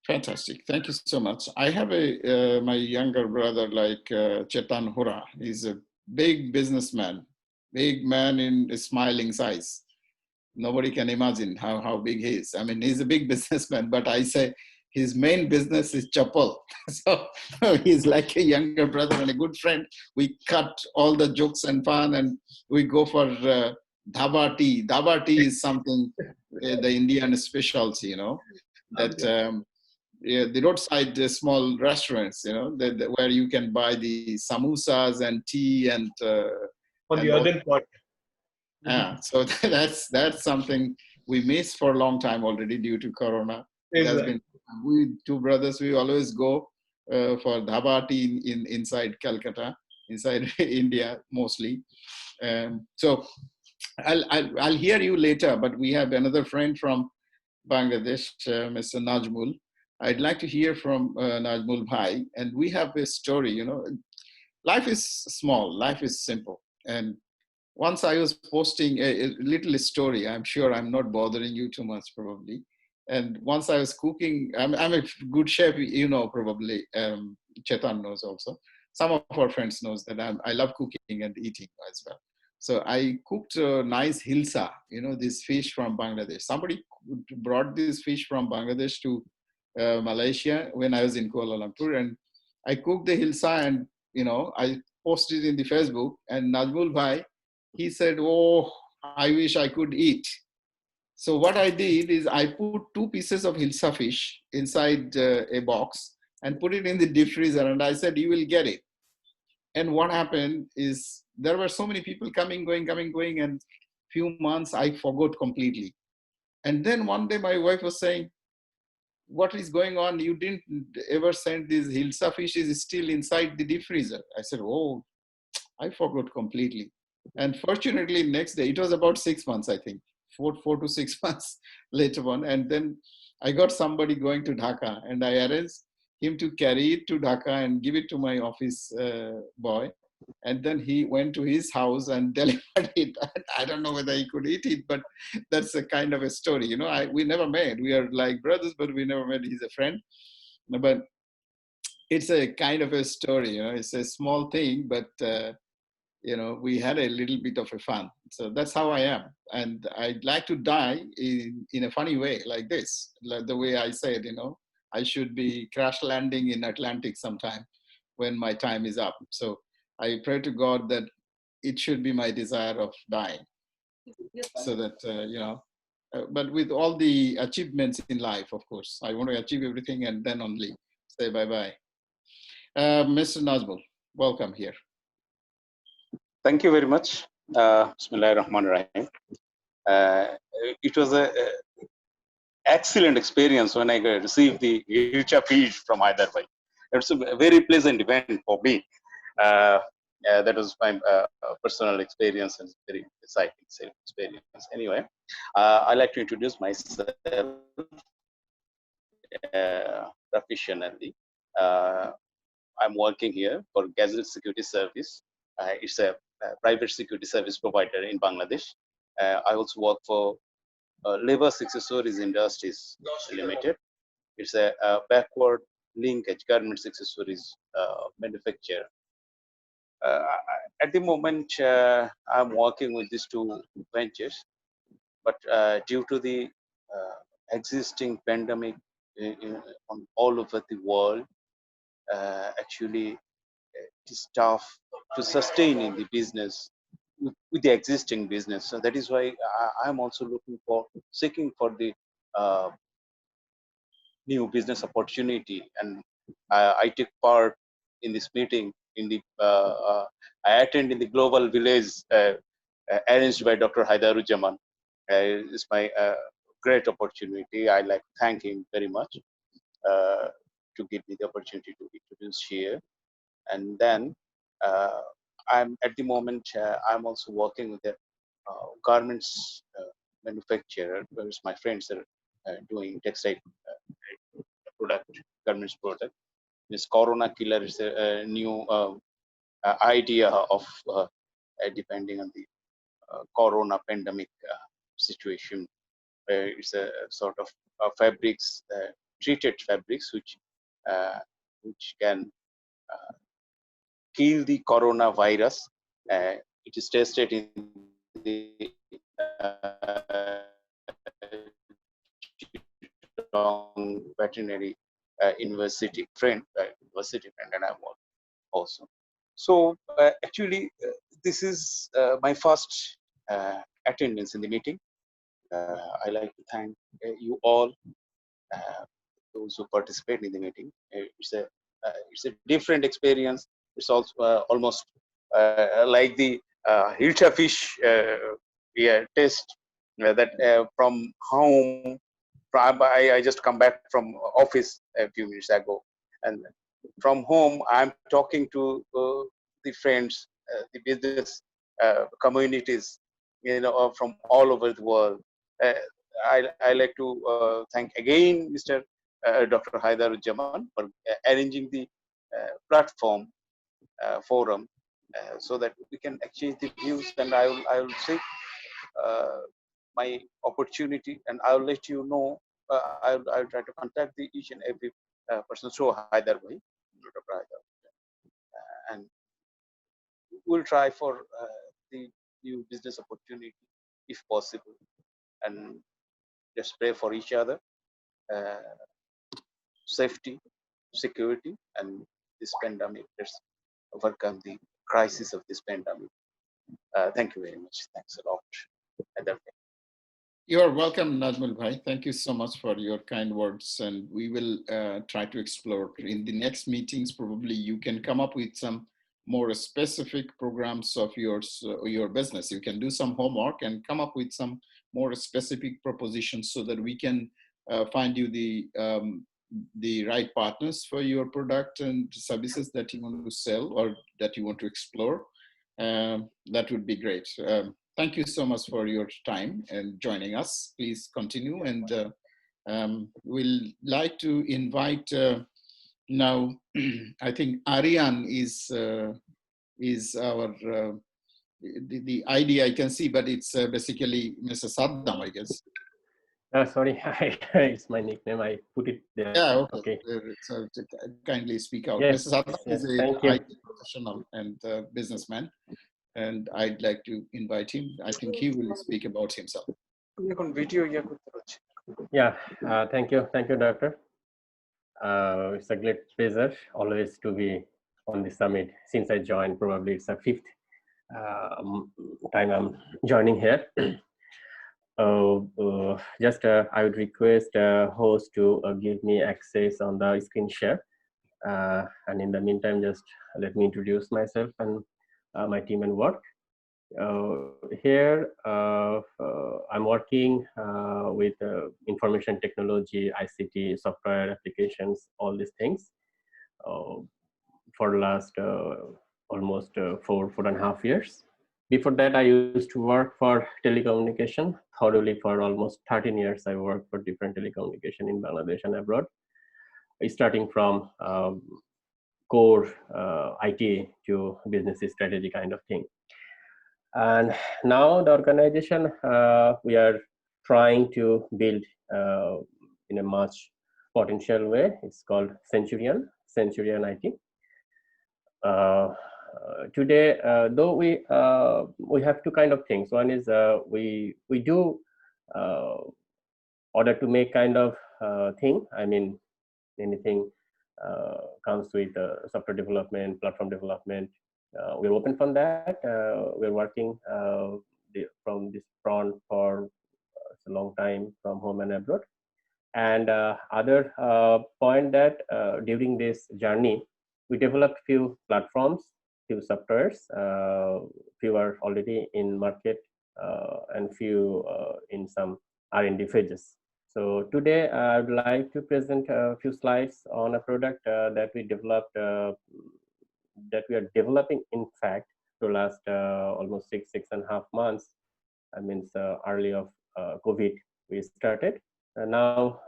Fantastic. Thank you so much. I have my younger brother like Chetan Hura. He's a big businessman, big man in smiling size. Nobody can imagine how big he is. I mean, he's a big businessman, but I say his main business is chapel. So he's like a younger brother and a good friend. We cut all the jokes and fun and we go for dhaba tea. Dhaba tea is something, the Indian specialty, that the roadside small restaurants, where you can buy the samosas and tea and On the all. other part. Yeah, so that's something we missed for a long time already due to Corona. There's been we two brothers. We always go for dhaba tea inside Calcutta, inside India mostly. So I'll hear you later. But we have another friend from Bangladesh, Mr. Najmul. I'd like to hear from Najmul Bhai, and we have a story. Life is small, life is simple, and once I was posting a little story. I'm sure I'm not bothering you too much, probably. And once I was cooking, I'm a good chef, probably. Chetan knows also. Some of our friends knows that I love cooking and eating as well. So I cooked a nice hilsa, this fish from Bangladesh. Somebody brought this fish from Bangladesh to Malaysia when I was in Kuala Lumpur, and I cooked the hilsa, and I posted in the Facebook. And Najmul Bhai, he said, "Oh, I wish I could eat." So what I did is I put 2 pieces of hilsa fish inside a box and put it in the deep freezer, and I said, "You will get it." And what happened is there were so many people coming, going, and few months I forgot completely. And then one day my wife was saying, "What is going on? You didn't ever send this hilsa fish is still inside the deep freezer." I said, "Oh, I forgot completely." And fortunately, next day, it was about 6 months, I think, four to 6 months later on. And then I got somebody going to Dhaka, and I arranged him to carry it to Dhaka and give it to my office boy. And then he went to his house and delivered it. I don't know whether he could eat it, but that's a kind of a story. We never met. We are like brothers, but we never met. He's a friend. But it's a kind of a story. It's a small thing, but we had a little bit of a fun. So that's how I am. And I'd like to die in a funny way like this, like the way I said, I should be crash landing in Atlantic sometime when my time is up. So I pray to God that it should be my desire of dying. So that, but with all the achievements in life, of course, I want to achieve everything and then only say bye-bye. Mr. Najmul, welcome here. Thank you very much. Bismillahirrahmanirrahim. It was a excellent experience when I received the Ilcha feed from Haider Bhai. It's a very pleasant event for me. That was my personal experience and very exciting experience. Anyway, I'd like to introduce myself professionally. I'm working here for Gazette Security Service. It's a private security service provider in Bangladesh. I also work for Labor Accessories Industries Limited. It's a backward linkage garment accessories manufacturer. At the moment, I'm working with these 2 ventures, but due to the existing pandemic on all over the world, actually it is tough to sustain in the business with the existing business. So that is why I'm also seeking for the new business opportunity, and I take part in this meeting. I attend in the global village arranged by Dr. Haider Uzzaman. It's my great opportunity. I like to thank him very much to give me the opportunity to introduce here. And then I'm at the moment I'm also working with a garments manufacturer, whereas my friends are doing textile garments product. This Corona killer is a new idea of depending on the corona pandemic situation. It's a sort of fabrics, treated fabrics, which can kill the coronavirus. It is tested in the veterinary university friend, and I'm also. So actually, this is my first attendance in the meeting. I like to thank you all, those who participate in the meeting. It's a different experience. It's also almost like the Hilcha fish test that from home. I just come back from office a few minutes ago, and from home I'm talking to the friends, the business communities, from all over the world. Uh, I like to thank again Mr. Dr. Haider Uzzaman for arranging the platform forum so that we can exchange the views, and I will take my opportunity, and I will let you know. I'll try to contact each and every person. So Haider bhai, Dr. Haider, and we'll try for the new business opportunity if possible, and just pray for each other, safety, security, and this pandemic. Let's overcome the crisis of this pandemic. Thank you very much. Thanks a lot. Haider bhai. You're welcome, Najmul Bhai. Thank you so much for your kind words, and we will try to explore in the next meetings. Probably you can come up with some more specific programs of yours, your business. You can do some homework and come up with some more specific propositions so that we can find you the right partners for your product and services that you want to sell or that you want to explore. That would be great. Thank you so much for your time and joining us. Please continue, and we'll like to invite now. I think Ariane is our the ID I can see, but it's basically Mr. Saddam, I guess. Sorry, it's my nickname. I put it there. Yeah, okay. Okay. So kindly speak out. Yes, Mr. Saddam yes, is thank a you. IT professional and businessman, and I'd like to invite him. I think he will speak about himself. Yeah, thank you, doctor. It's a great pleasure always to be on the summit. Since I joined, probably it's the fifth time I'm joining here. Just I would request host to give me access on the screen share. And in the meantime, just let me introduce myself and my team and work. Here, I'm working with information technology, ICT, software applications, all these things for the last almost 4.5 years. Before that, I used to work for telecommunication thoroughly for almost 13 years. I worked for different telecommunication in Bangladesh and abroad, starting from core IT to business strategy kind of thing. And now the organization, we are trying to build in a much potential way. It's called Centurion IT. Today, though we have two kind of things. One is we do order to make kind of thing. I mean, anything comes with software development, platform development. We're open from that. We're working from this front for a long time from home and abroad. And other point that during this journey, we developed few platforms, few softwares, few are already in market, and few in some R&D phases. So today I would like to present a few slides on a product that we developed, that we are developing, in fact, to last almost 6.5 months. I mean, early of COVID we started, and now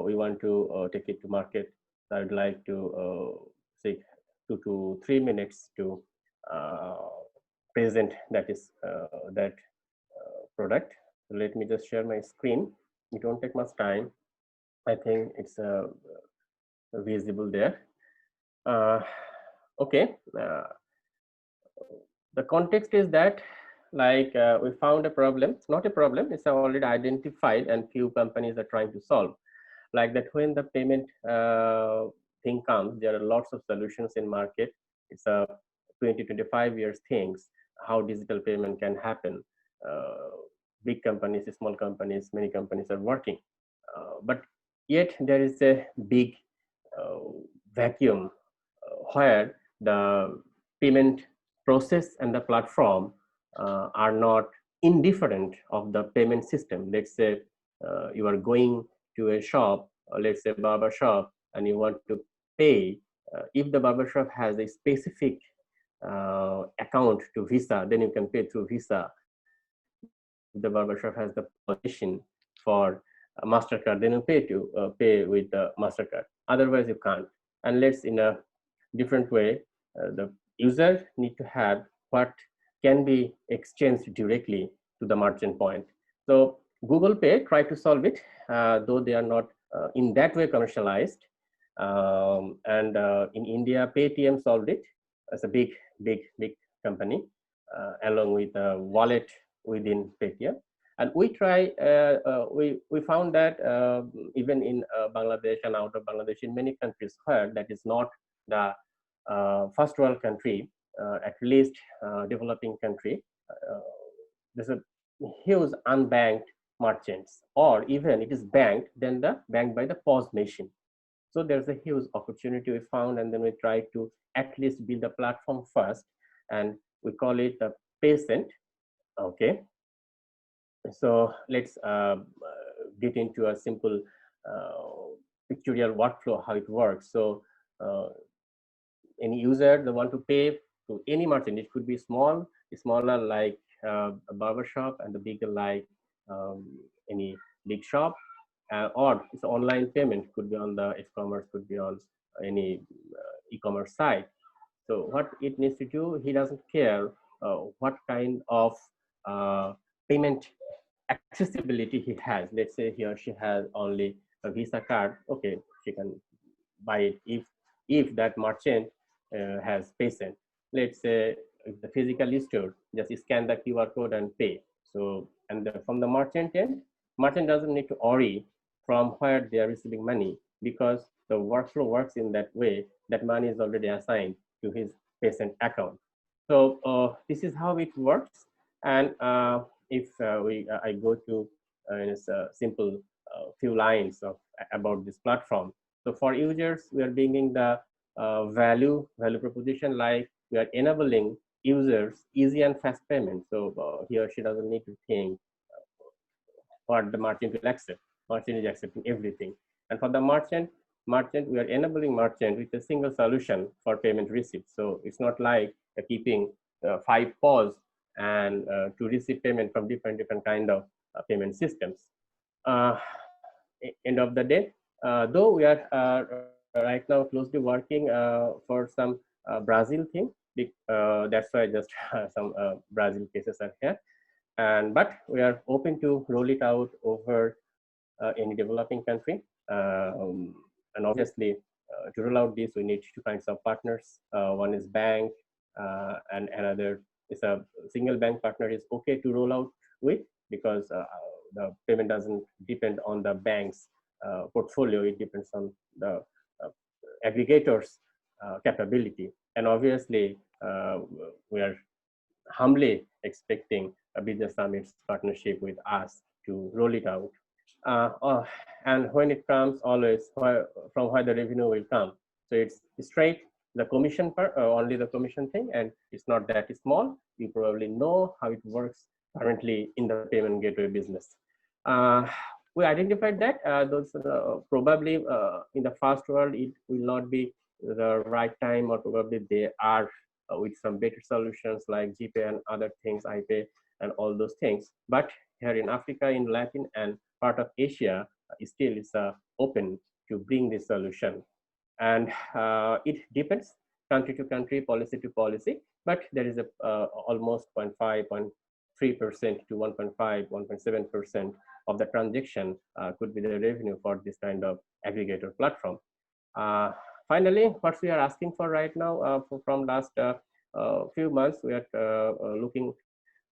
we want to take it to market. So I would like to take 2 to 3 minutes to present that is that product. So let me just share my screen. It won't take much time. I think it's visible there. Okay. The context is that, like, we found a problem. It's not a problem. It's already identified, and few companies are trying to solve. Like that, when the payment thing comes, there are lots of solutions in market. It's a 20-25 years things, how digital payment can happen. Big companies, small companies, many companies are working. But yet there is a big vacuum where the payment process and the platform are not indifferent of the payment system. Let's say you are going to a shop, let's say barber shop, and you want to pay. If the barber shop has a specific account to Visa, then you can pay through Visa. If the barber shop has the position for MasterCard, then you pay with the MasterCard. Otherwise, you can't. Unless in a different way, the user need to have what can be exchanged directly to the merchant point. So Google Pay tried to solve it, though they are not in that way commercialized. And in India, Paytm solved it as a big company, along with a wallet within Paytm. And we try, we found that even in Bangladesh and out of Bangladesh, in many countries where that is not the first world country, at least developing country, there's a huge unbanked merchants, or even it is banked, then the banked by the POS machine. So there's a huge opportunity we found, and then we try to at least build a platform first, and we call it the patient. Okay. So let's get into a simple pictorial workflow, how it works. So any user that want to pay to any merchant, it could be smaller like a barber shop, and the bigger like any big shop, or it's online payment, could be on the e-commerce, could be on any e-commerce site. So what it needs to do, he doesn't care what kind of payment accessibility he has. Let's say he or she has only a Visa card. Okay, she can buy it if that merchant has patient. Let's say the physical store, just scan the QR code and pay. So, and from the merchant end, merchant doesn't need to worry from where they are receiving money, because the workflow works in that way that money is already assigned to his patient account. So this is how it works. And if I go to a simple few lines of about this platform. So for users, we are bringing the value proposition, like we are enabling users easy and fast payment. So he or she doesn't need to think what the merchant will accept. Merchant is accepting everything. And for the merchant, we are enabling merchant with a single solution for payment receipt. So it's not like keeping 5 POS and to receive payment from different kind of payment systems. End of the day, though we are right now closely working for some Brazil thing. That's why just some Brazil cases are here. But we are open to roll it out over any developing country. And obviously, to roll out this, we need 2 kinds of partners. One is bank, and another is a single bank partner is okay to roll out with, because the payment doesn't depend on the bank's portfolio. It depends on the aggregator's capability. And obviously, we are humbly expecting a business summit's partnership with us to roll it out. And when it comes, always from where the revenue will come. So it's straight the commission part, only the commission thing, and it's not that small. You probably know how it works currently in the payment gateway business. We identified that those probably in the first world it will not be the right time, or probably they are with some better solutions like GPay and other things, iPay and all those things. But here in Africa, in Latin and part of Asia, still is open to bring this solution. And it depends country to country, policy to policy. but there is a almost 0.5, 0.3% to 1.5, 1.7% of the transaction could be the revenue for this kind of aggregator platform. Finally, what we are asking for right now, from last few months, we are looking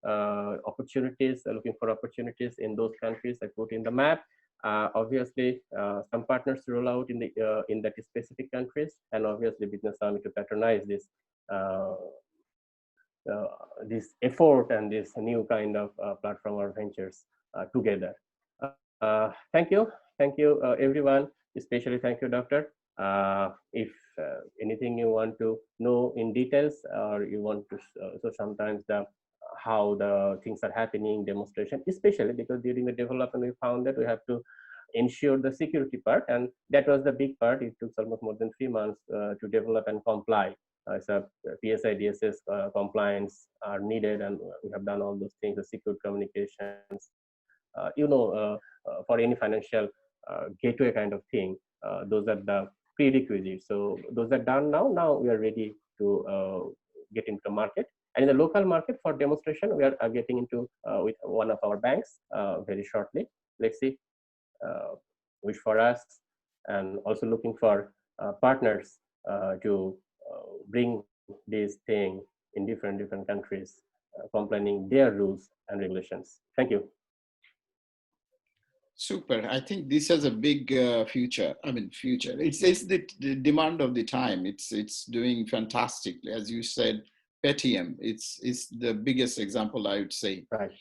looking for opportunities in those countries I put in the map. Obviously, some partners roll out in that specific countries, and obviously business army to patronize this effort and this new kind of platform or ventures together. Thank you everyone, especially thank you, Doctor. If anything you want to know in details, or you want to, so sometimes how the things are happening, demonstration, especially because during the development we found that we have to ensure the security part, and that was the big part. It took almost more than 3 months to develop and comply. So PSI DSS compliance are needed, and we have done all those things, the secure communications, for any financial gateway kind of thing. Those are the prerequisites. So those are done now. Now we are ready to get into the market. And in the local market for demonstration, we are getting into with one of our banks very shortly. Let's see, wish for us, and also looking for partners to bring this thing in different countries, complying their rules and regulations. Thank you. Super. I think this has a big future. I mean, future. It's the demand of the time. It's doing fantastically, as you said. Paytm. It's the biggest example, I would say. Right.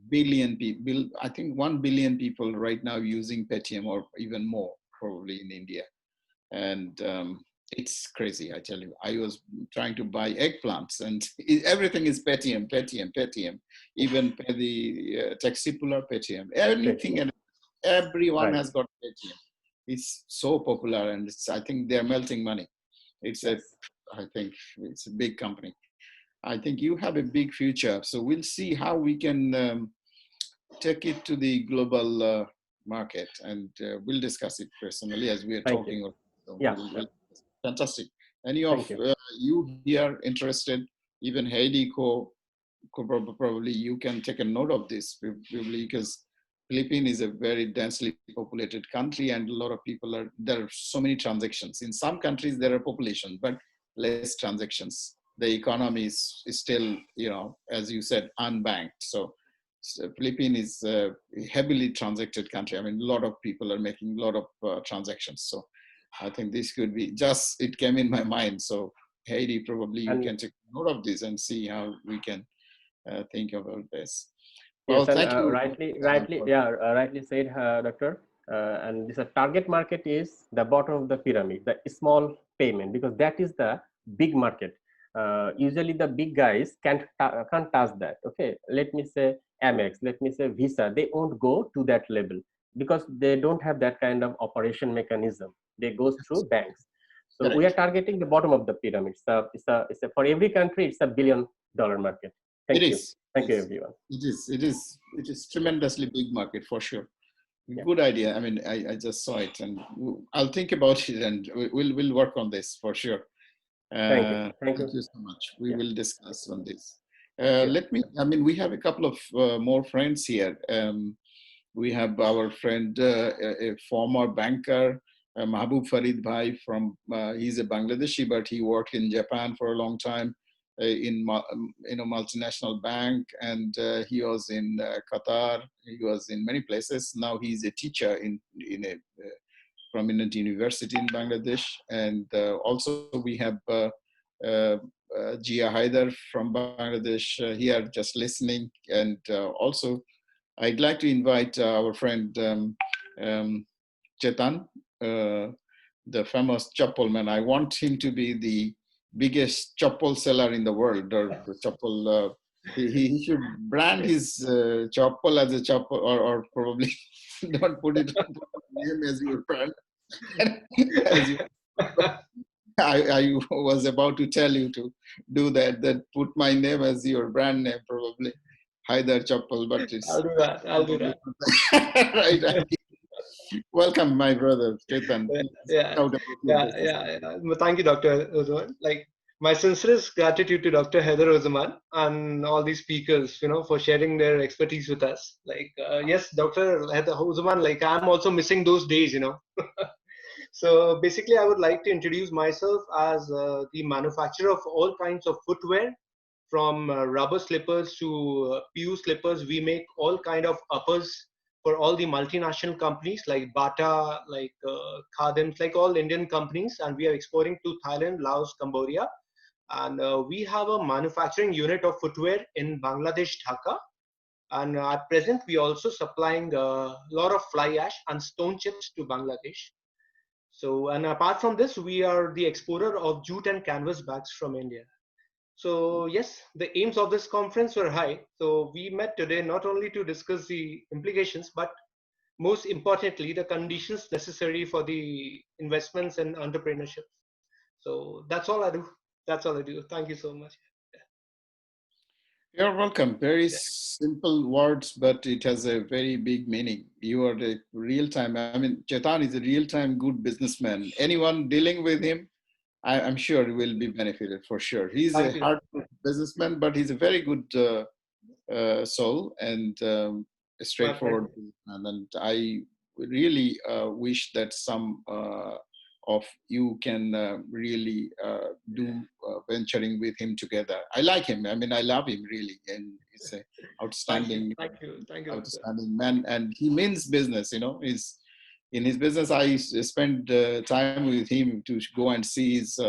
Billion people. I think 1 billion people right now using Paytm, or even more probably in India, and it's crazy. I tell you. I was trying to buy eggplants, and everything is Paytm. Even the taxi puller Paytm. Anything and everyone Right. has got Paytm. It's so popular, and I think they're melting money. I think it's a big company. I think you have a big future. So we'll see how we can take it to the global market, and we'll discuss it personally as we are talking. So yeah. Fantastic. Any of you here interested, even Heidi, probably you can take a note of this, probably, because Philippines is a very densely populated country, and a lot of people there are so many transactions. In some countries there are population, but less transactions. The economy is still, as you said, unbanked. So Philippines is a heavily transacted country. I mean, a lot of people are making a lot of transactions. So I think this could be it came in my mind. So Heidi, probably you can take note of this and see how we can think about this. Well, yes, thank you. Rightly said, Doctor. And this target market is the bottom of the pyramid, the small payment, because that is the big market. Usually the big guys can't touch that. Okay, let me say Amex, let me say Visa, they won't go to that level because they don't have that kind of operation mechanism. They go through banks. So Correct. We are targeting the bottom of the pyramid. So it's a for every country, it's $1 billion market. Thank you. Thank you, everyone. It is tremendously big market for sure. Good idea. I mean, I just saw it, and I'll think about it, and we'll work on this for sure. Thank you so much. We will discuss on this. We have a couple of more friends here. We have our friend, a former banker, Mahbub Farid Bhai from, he's a Bangladeshi, but he worked in Japan for a long time in a multinational bank, and he was in Qatar. He was in many places. Now he's a teacher in a prominent university in Bangladesh. And also we have Jia Haider from Bangladesh here just listening. And also I'd like to invite our friend Chetan, the famous chappal man. I want him to be the biggest chappal seller in the world, or chappal. He should brand his chappal as a chappal, or probably don't put it name as your brand. I was about to tell you to do that put my name as your brand name, probably Haider Chappal, but it's I'll do that. right. Welcome, my brother Chetan. Yeah. Thank you, Dr. Uzzaman. Like, my sincerest gratitude to Dr. Haider Uzzaman and all these speakers, for sharing their expertise with us. Like, yes, Dr. Haider Uzzaman, like I'm also missing those days. So basically, I would like to introduce myself as the manufacturer of all kinds of footwear, from rubber slippers to PU slippers. We make all kind of uppers for all the multinational companies like Bata, like Khadims, like all Indian companies, and we are exporting to Thailand, Laos, Cambodia. And we have a manufacturing unit of footwear in Bangladesh, Dhaka. And at present, we also supplying a lot of fly ash and stone chips to Bangladesh. So, and apart from this, we are the exporter of jute and canvas bags from India. So yes, the aims of this conference were high. So we met today not only to discuss the implications, but most importantly, the conditions necessary for the investments and entrepreneurship. So that's all I do. That's all I do. Thank you so much. You're welcome. Very simple words, but it has a very big meaning. You are the real-time, I mean, Chetan is a real-time good businessman. Anyone dealing with him, I'm sure will be benefited for sure. He's a hard businessman, but he's a very good soul and straightforward. And I really wish that some of you can really do venturing with him together. I like him. I mean, I love him really, and he's an outstanding, thank you, outstanding man. And he means business. He's in his business. I spend time with him to go and see his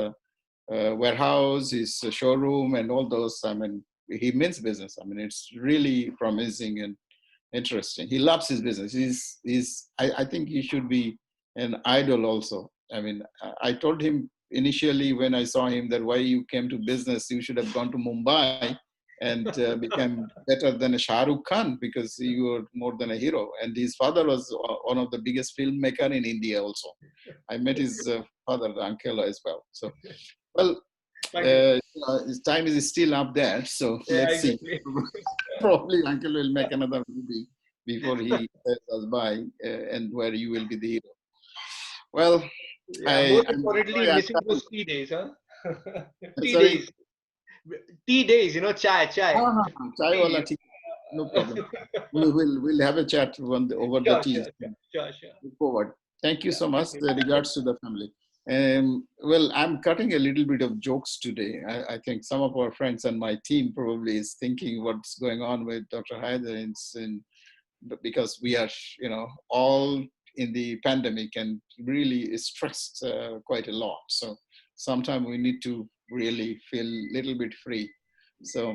warehouse, his showroom, and all those. I mean, he means business. I mean, it's really promising and interesting. He loves his business. I think he should be an idol also. I mean, I told him initially when I saw him that why you came to business, you should have gone to Mumbai and become better than a Shah Rukh Khan, because you were more than a hero. And his father was one of the biggest filmmaker in India also. I met his father, the uncle, as well. So, well, his time is still up there. So let's see. Probably uncle will make another movie before he says us bye, and where you will be the hero. Well, most importantly, missing those tea days, huh? tea Sorry? days. Tea days, chai. Chai wala tea. No problem. We'll have a chat over the tea. Sure. Look forward. Thank you so much. Regards to the family. Well, I'm cutting a little bit of jokes today. I think some of our friends and my team probably is thinking what's going on with Dr. Haider, because we are, all in the pandemic and really stressed quite a lot. So sometimes we need to really feel a little bit free. So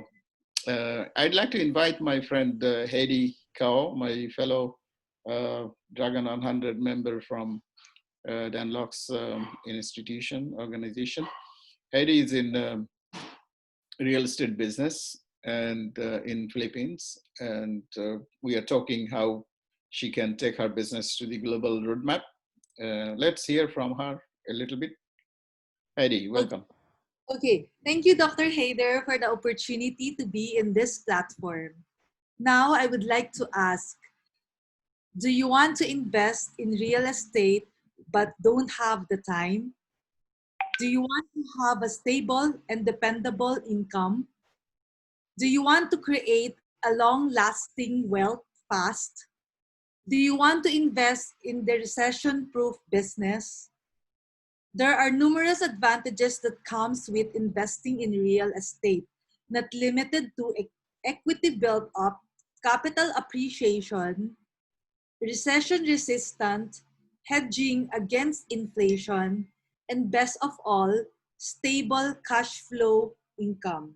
I'd like to invite my friend Haider Kao, my fellow Dragon 100 member from Danlock's organization. Haider is in real estate business and in Philippines, and we are talking how she can take her business to the global roadmap. Let's hear from her a little bit. Haider, welcome. Okay, thank you, Dr. Haider, for the opportunity to be in this platform. Now, I would like to ask, do you want to invest in real estate but don't have the time? Do you want to have a stable and dependable income? Do you want to create a long-lasting wealth fast? Do you want to invest in the recession-proof business? There are numerous advantages that comes with investing in real estate, not limited to equity build-up, capital appreciation, recession-resistant, hedging against inflation, and best of all, stable cash flow income.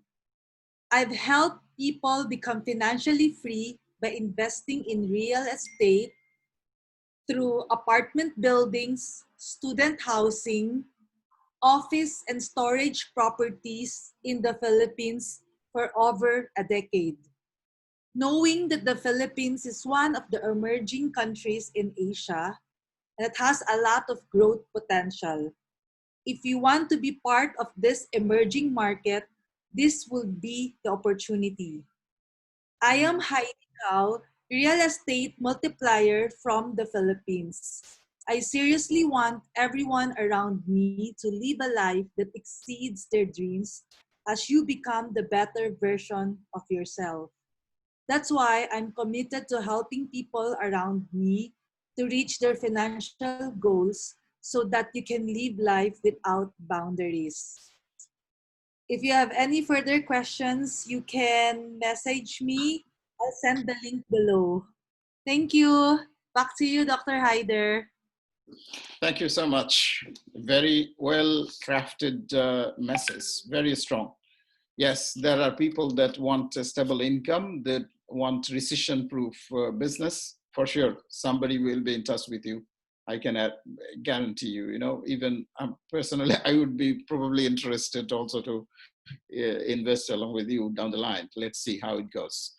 I've helped people become financially free by investing in real estate through apartment buildings, student housing, office and storage properties in the Philippines for over a decade. Knowing that the Philippines is one of the emerging countries in Asia that has a lot of growth potential, if you want to be part of this emerging market, this will be the opportunity. I am Haider Uzzaman, real estate multiplier from the Philippines. I seriously want everyone around me to live a life that exceeds their dreams as you become the better version of yourself. That's why I'm committed to helping people around me to reach their financial goals so that you can live life without boundaries. If you have any further questions, you can message me. I'll send the link below. Thank you. Back to you, Dr. Haider. Thank you so much. Very well crafted message, very strong. Yes, there are people that want a stable income, that want recession proof business. For sure, somebody will be in touch with you. I can guarantee you, even personally, I would be probably interested also to invest along with you down the line. Let's see how it goes.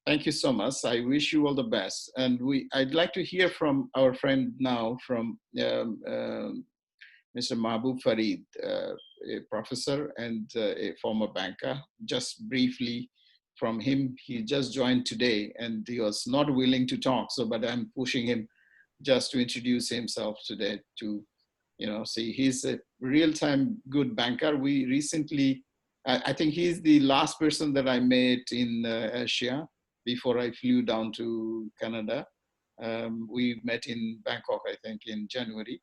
Thank you so much. I wish you all the best. And I'd like to hear from our friend now, from Mr. Mahbub Farid, a professor and a former banker. Just briefly from him, he just joined today and he was not willing to talk. So, but I'm pushing him just to introduce himself today to, see, he's a real-time good banker. We recently, I think he's the last person that I met in Asia before I flew down to Canada. We met in Bangkok, I think, in January,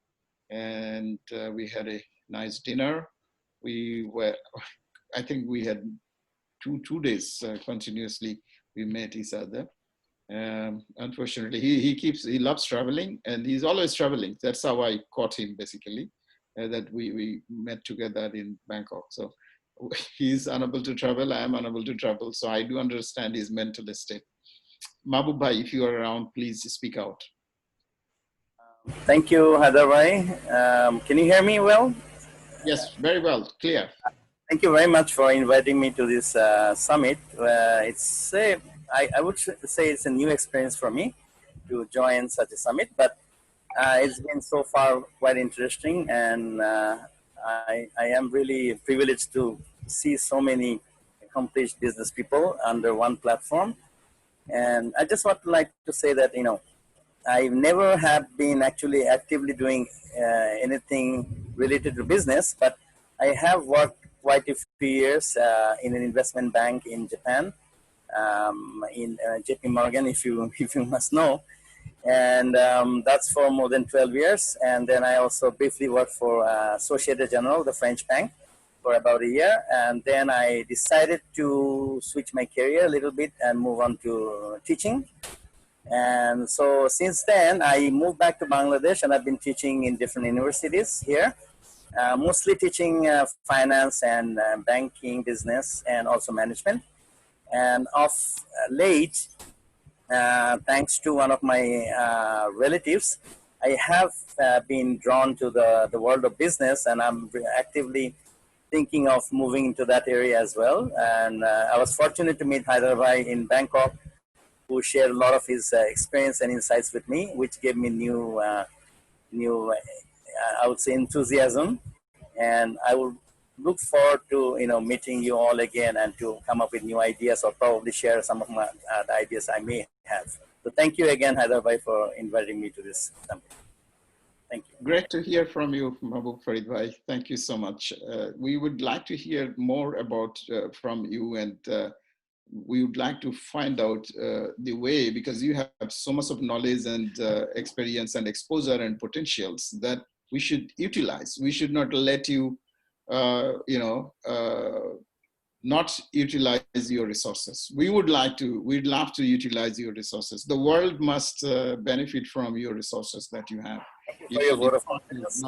and we had a nice dinner. I think we had two days continuously. We met each other. Unfortunately, he loves traveling, and he's always traveling. That's how I caught him, basically, that we met together in Bangkok. So he's unable to travel, I am unable to travel. So I do understand his mental state. Mahbub Bhai, if you are around, please speak out. Thank you, Haider Bhai. Can you hear me well? Yes, very well, clear. Thank you very much for inviting me to this summit. I would say it's a new experience for me to join such a summit, but it's been so far quite interesting, and I am really privileged to see so many accomplished business people under one platform. And I just would like to say that, I never have been actually actively doing anything related to business, but I have worked quite a few years in an investment bank in Japan, in JP Morgan, if you must know. And that's for more than 12 years. And then I also briefly worked for Societe Generale, the French bank, for about a year. And then I decided to switch my career a little bit and move on to teaching. And so since then, I moved back to Bangladesh, and I've been teaching in different universities here, mostly teaching finance and banking, business, and also management. And of late, thanks to one of my relatives, I have been drawn to the world of business, and I'm actively thinking of moving into that area as well. And I was fortunate to meet Haider Bhai in Bangkok, who shared a lot of his experience and insights with me, which gave me new, I would say, enthusiasm. And I will look forward to meeting you all again and to come up with new ideas, or probably share some of my the ideas I may have. So thank you again, Haider Bhai, for inviting me to this summit. Thank you. Great to hear from you, Mahbub Farid Bhai. Thank you so much. We would like to hear more about from you, and we would like to find out the way, because you have so much of knowledge and experience and exposure and potentials that we should utilize. We should not let you, not utilize your resources. We'd love to utilize your resources. The world must benefit from your resources that you have. Thank you for your word of confidence.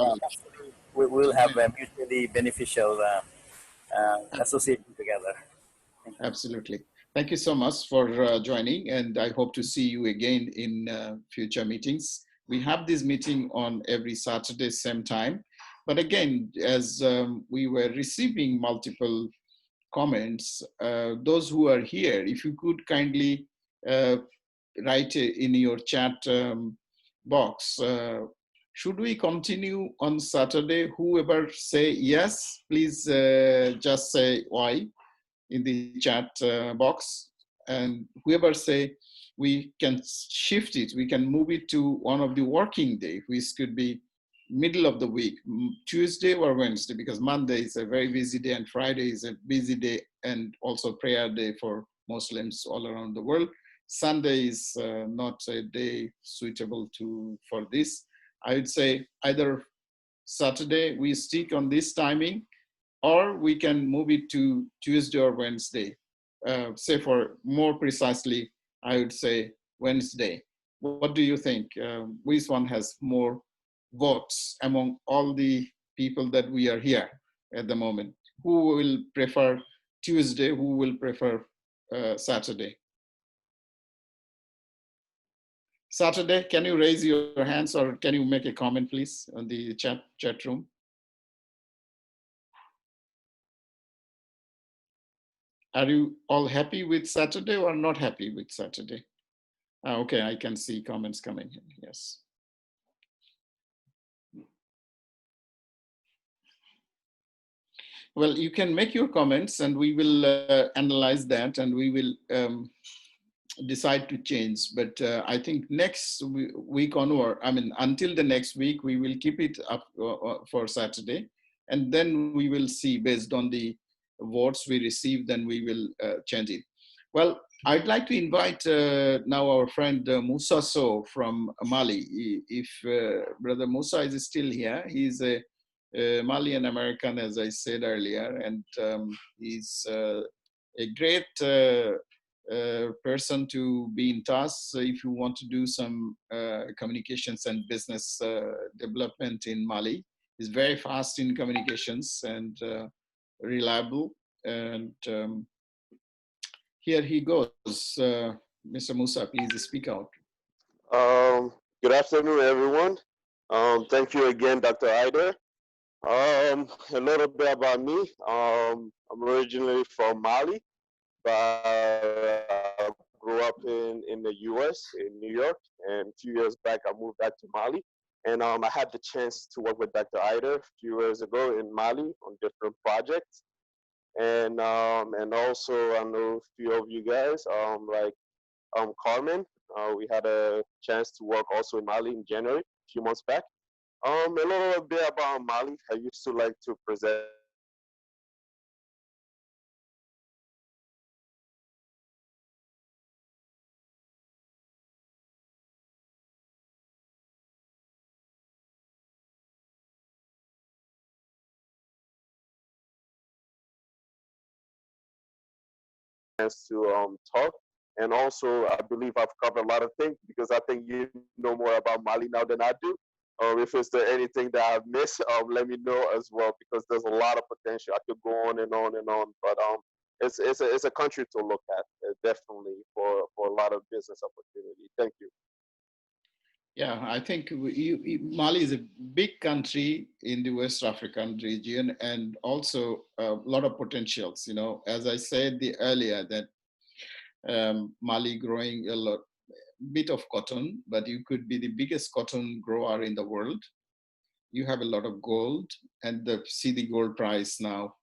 We will have a mutually beneficial association together. Absolutely. Thank you so much for joining, and I hope to see you again in future meetings. We have this meeting on every Saturday, same time. But again, as we were receiving multiple comments, those who are here, if you could kindly write in your chat box, should we continue on Saturday? Whoever say yes, please just say Y in the chat box. And whoever say we can shift it. We can move it to one of the working day, which could be middle of the week, Tuesday or Wednesday, because Monday is a very busy day and Friday is a busy day and also prayer day for Muslims all around the world. Sunday is not a day suitable for this. I would say either Saturday we stick on this timing, or we can move it to Tuesday or Wednesday. Say for more precisely, I would say Wednesday. What do you think? Which one has more votes among all the people that we are here at the moment? Who will prefer Tuesday? Who will prefer Saturday? Saturday, can you raise your hands or can you make a comment, please, on the chat room? Are you all happy with Saturday or not happy with Saturday? Okay, I can see comments coming in, yes. Well, you can make your comments and we will analyze that and we will decide to change. But I think next week onward, I mean, until the next week, we will keep it up for Saturday. And then we will see based on the votes we receive, then we will change it. Well, I'd like to invite now our friend Musa So from Mali. If Brother Musa is still here, he's a Malian American, as I said earlier, and he's a great person to be in touch if you want to do some communications and business development in Mali. He's very fast in communications and reliable. And here he goes. Mr. Musa, please speak out. Good afternoon, everyone. Thank you again, Dr. Haider. A little bit about me. I'm originally from Mali, but I grew up in the US, in New York, and a few years back I moved back to Mali. And I had the chance to work with Dr. Haider a few years ago in Mali on different projects. And also I know a few of you guys, like Carmen. We had a chance to work also in Mali in January, a few months back. A little bit about Mali. I used to like to present to talk. And also, I believe I've covered a lot of things because I think you know more about Mali now than I do. If it's there anything that I've missed, let me know as well because there's a lot of potential. I could go on and on and on, but it's a country to look at definitely for a lot of business opportunity. Thank you. Yeah, I think Mali is a big country in the West African region and also a lot of potentials. You know, as I said earlier, that Mali growing a bit of cotton, but you could be the biggest cotton grower in the world. You have a lot of gold, and see the gold price now,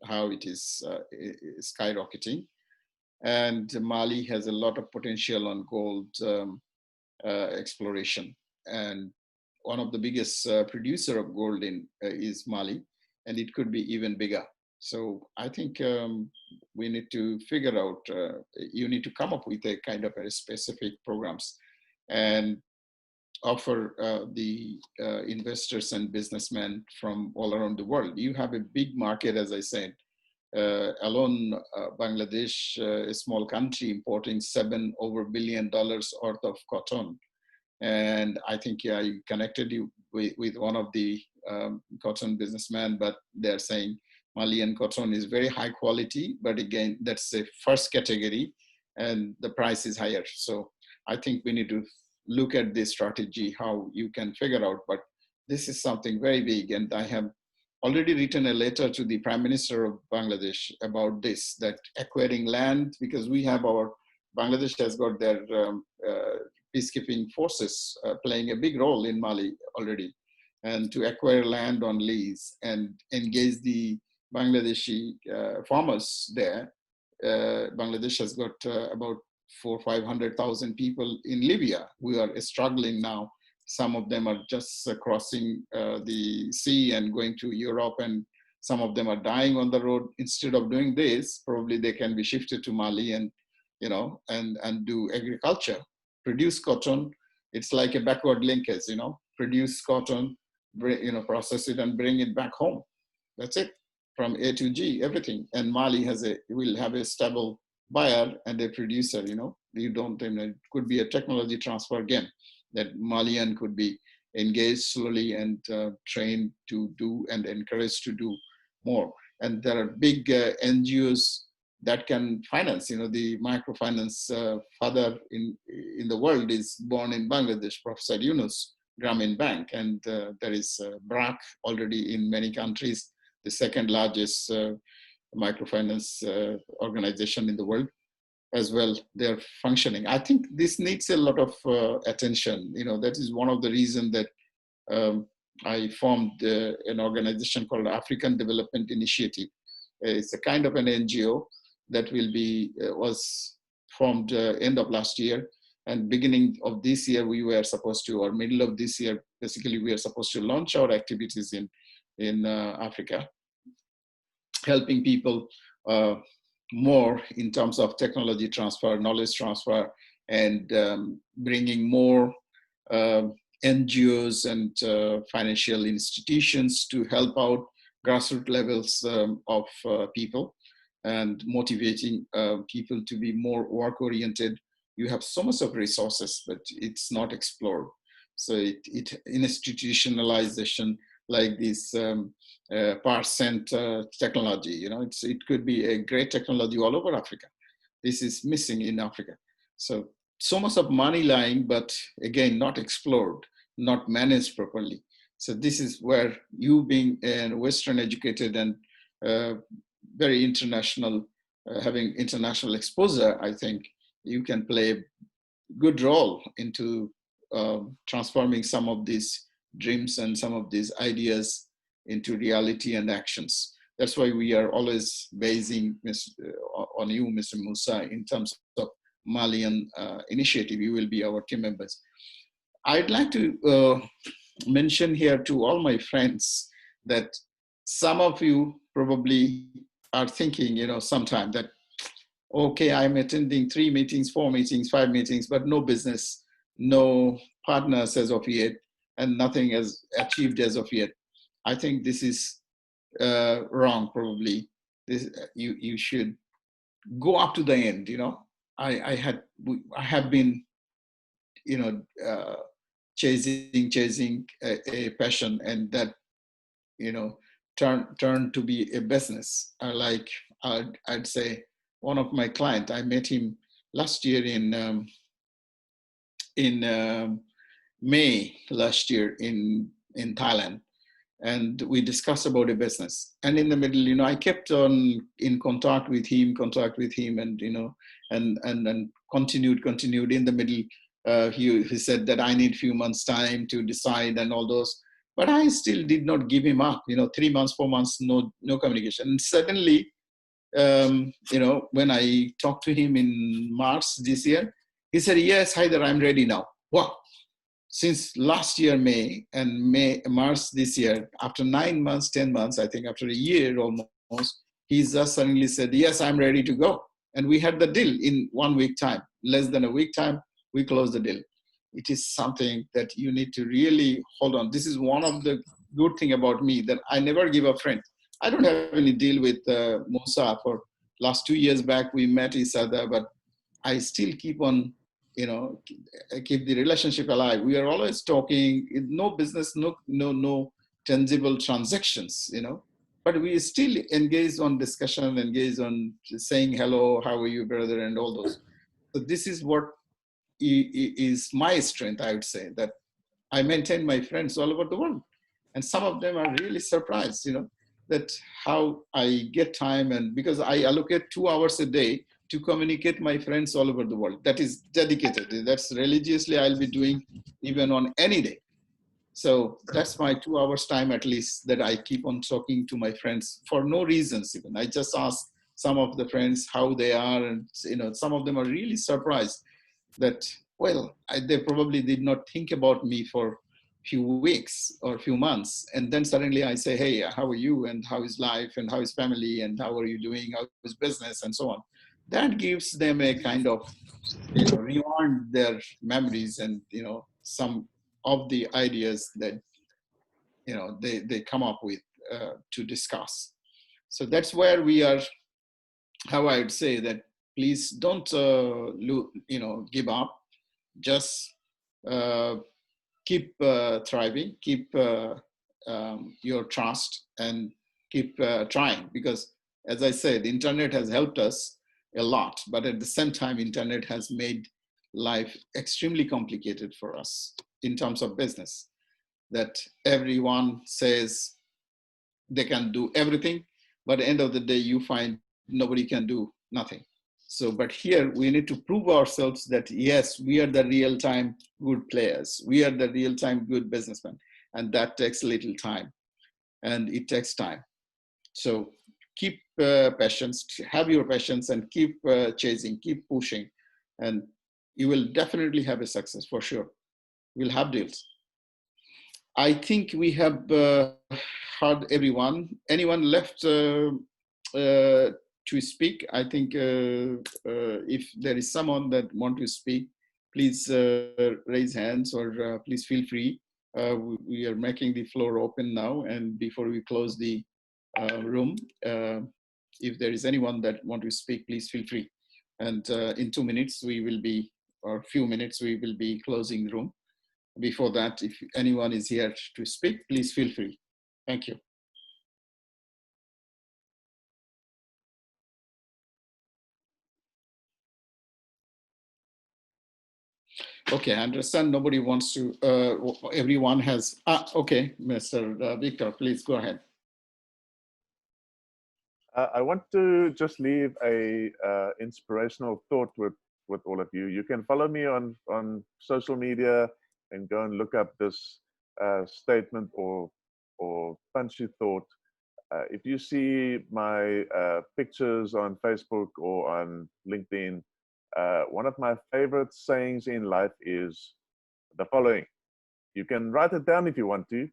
how it is skyrocketing. And Mali has a lot of potential on gold exploration. And one of the biggest producer of gold is Mali, and it could be even bigger. So I think we need to figure out, you need to come up with a kind of a specific programs and offer the investors and businessmen from all around the world. You have a big market, as I said. Alone, Bangladesh, a small country, importing over $7 billion worth of cotton. And I think I connected you with one of the cotton businessmen, but they're saying Malian cotton is very high quality, but again, that's the first category and the price is higher. So I think we need to look at this strategy, how you can figure out, but this is something very big. And I have already written a letter to the Prime Minister of Bangladesh about this, that acquiring land, because we have Bangladesh has got their peacekeeping forces playing a big role in Mali already, and to acquire land on lease and engage the Bangladeshi farmers there. Bangladesh has got about 500,000 people in Libya who are struggling now. Some of them are just crossing the sea and going to Europe, and some of them are dying on the road. Instead of doing this, probably they can be shifted to Mali and, and do agriculture, produce cotton. It's like a backward linkage, produce cotton, process it and bring it back home. That's it, from A to G, everything. And Mali will have a stable buyer and a producer. It could be a technology transfer again, that Malian could be engaged slowly and trained to do and encouraged to do more. And there are big NGOs that can finance. The microfinance father in the world is born in Bangladesh, Professor Yunus, Grameen Bank, and there is BRAC already in many countries, the second largest microfinance organization in the world as well. They're functioning. I think this needs a lot of attention. That is one of the reasons that I formed an organization called African Development Initiative. It's a kind of an NGO that was formed end of last year. And beginning of this year, we were supposed to, or middle of this year, basically, we are supposed to launch our activities in Africa, helping people more in terms of technology transfer, knowledge transfer, and bringing more NGOs and financial institutions to help out grassroots levels of people, and motivating people to be more work-oriented. You have so much of resources, but it's not explored. So institutionalization, like this percent technology, it could be a great technology all over Africa. This is missing in Africa. So much of money lying, but again, not explored, not managed properly. So this is where you, being a Western educated and very international, having international exposure, I think you can play a good role into transforming some of these dreams and some of these ideas into reality and actions. That's why we are always basing on you, Mr. Musa, in terms of Malian initiative. You will be our team members. I'd like to mention here to all my friends that some of you probably are thinking, sometime that, okay, I'm attending 3 meetings, 4 meetings, 5 meetings, but no business, no partners as of yet, and nothing as achieved as of yet. I think this is wrong, probably. You should go up to the end. I have been, chasing a passion, and that, turned to be a business. Like I'd say, one of my clients, I met him last year in May last year in Thailand, and we discussed about a business. And in the middle, I kept on in contact with him, and and continued. In the middle, he said that I need few months time to decide and all those. But I still did not give him up. 3 months, 4 months, no communication. And suddenly, when I talked to him in March this year, he said, "Yes, Haider, I'm ready now." Wow. Since last year, March this year, after 9 months, 10 months, I think after a year almost, he just suddenly said, "Yes, I'm ready to go." And we had the deal in 1 week time, less than a week time, we closed the deal. It is something that you need to really hold on. This is one of the good thing about me, that I never give up friends. I don't have any deal with Musa. For last 2 years back, we met each other, but I still keep on, keep the relationship alive. We are always talking, no business, no tangible transactions, but we still engage on discussion, engage on saying hello, how are you, brother, and all those. So this is what is my strength, I would say, that I maintain my friends all over the world. And some of them are really surprised, that how I get time, and because I allocate 2 hours a day to communicate my friends all over the world. That is dedicated. That's religiously I'll be doing even on any day. So that's my 2 hours time at least, that I keep on talking to my friends for no reasons even. I just ask, some of the friends how they are, and some of them are really surprised that, well, they probably did not think about me for few weeks or few months, and then suddenly I say, hey, how are you, and how is life, and how is family, and how are you doing, how is business, and so on. That gives them a kind of rewind their memories, and some of the ideas that they come up with to discuss. So that's where we are. How I would say that, please don't give up. Just keep thriving, keep your trust, and keep trying, because as I said, internet has helped us a lot, but at the same time, internet has made life extremely complicated for us in terms of business, that everyone says they can do everything, but at the end of the day, you find nobody can do nothing. So, but here we need to prove ourselves that yes, we are the real-time good players. We are the real-time good businessmen. And that takes a little time, and it takes time. So keep patience, have your patience, and keep chasing, keep pushing, and you will definitely have a success for sure. We'll have deals. I think we have heard everyone. Anyone left to speak? I think if there is someone that want to speak, please raise hands, or please feel free. We are making the floor open now, and before we close the room, if there is anyone that want to speak, please feel free. And in 2 minutes, we will be, or few minutes, we will be closing the room. Before that, if anyone is here to speak, please feel free. Thank you. Okay, I understand nobody wants to, everyone has, okay, Mr. Victor, please go ahead. I want to just leave a inspirational thought with all of you. You can follow me on social media and go and look up this statement or punchy thought. If you see my pictures on Facebook or on LinkedIn, one of my favorite sayings in life is the following. You can write it down if you want to,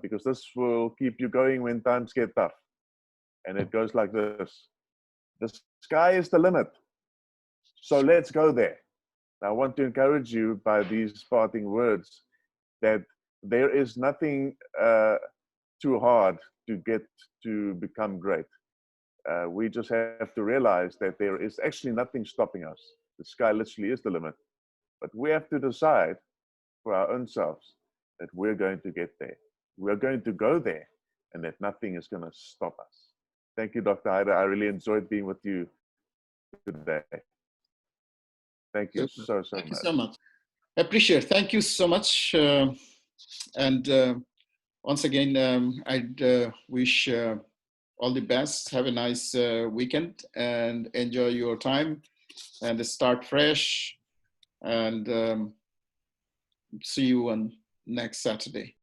because this will keep you going when times get tough. And it goes like this: the sky is the limit, so let's go there. I want to encourage you by these parting words that there is nothing too hard to get to become great. We just have to realize that there is actually nothing stopping us. The sky literally is the limit. But we have to decide for our own selves that we're going to get there. We're going to go there, and that nothing is going to stop us. Thank you, Dr. Haider. I really enjoyed being with you today. Thank you so much. Thank you so much. I appreciate it. Thank you so much. And once again, I'd wish all the best. Have a nice weekend and enjoy your time and start fresh. And see you on next Saturday.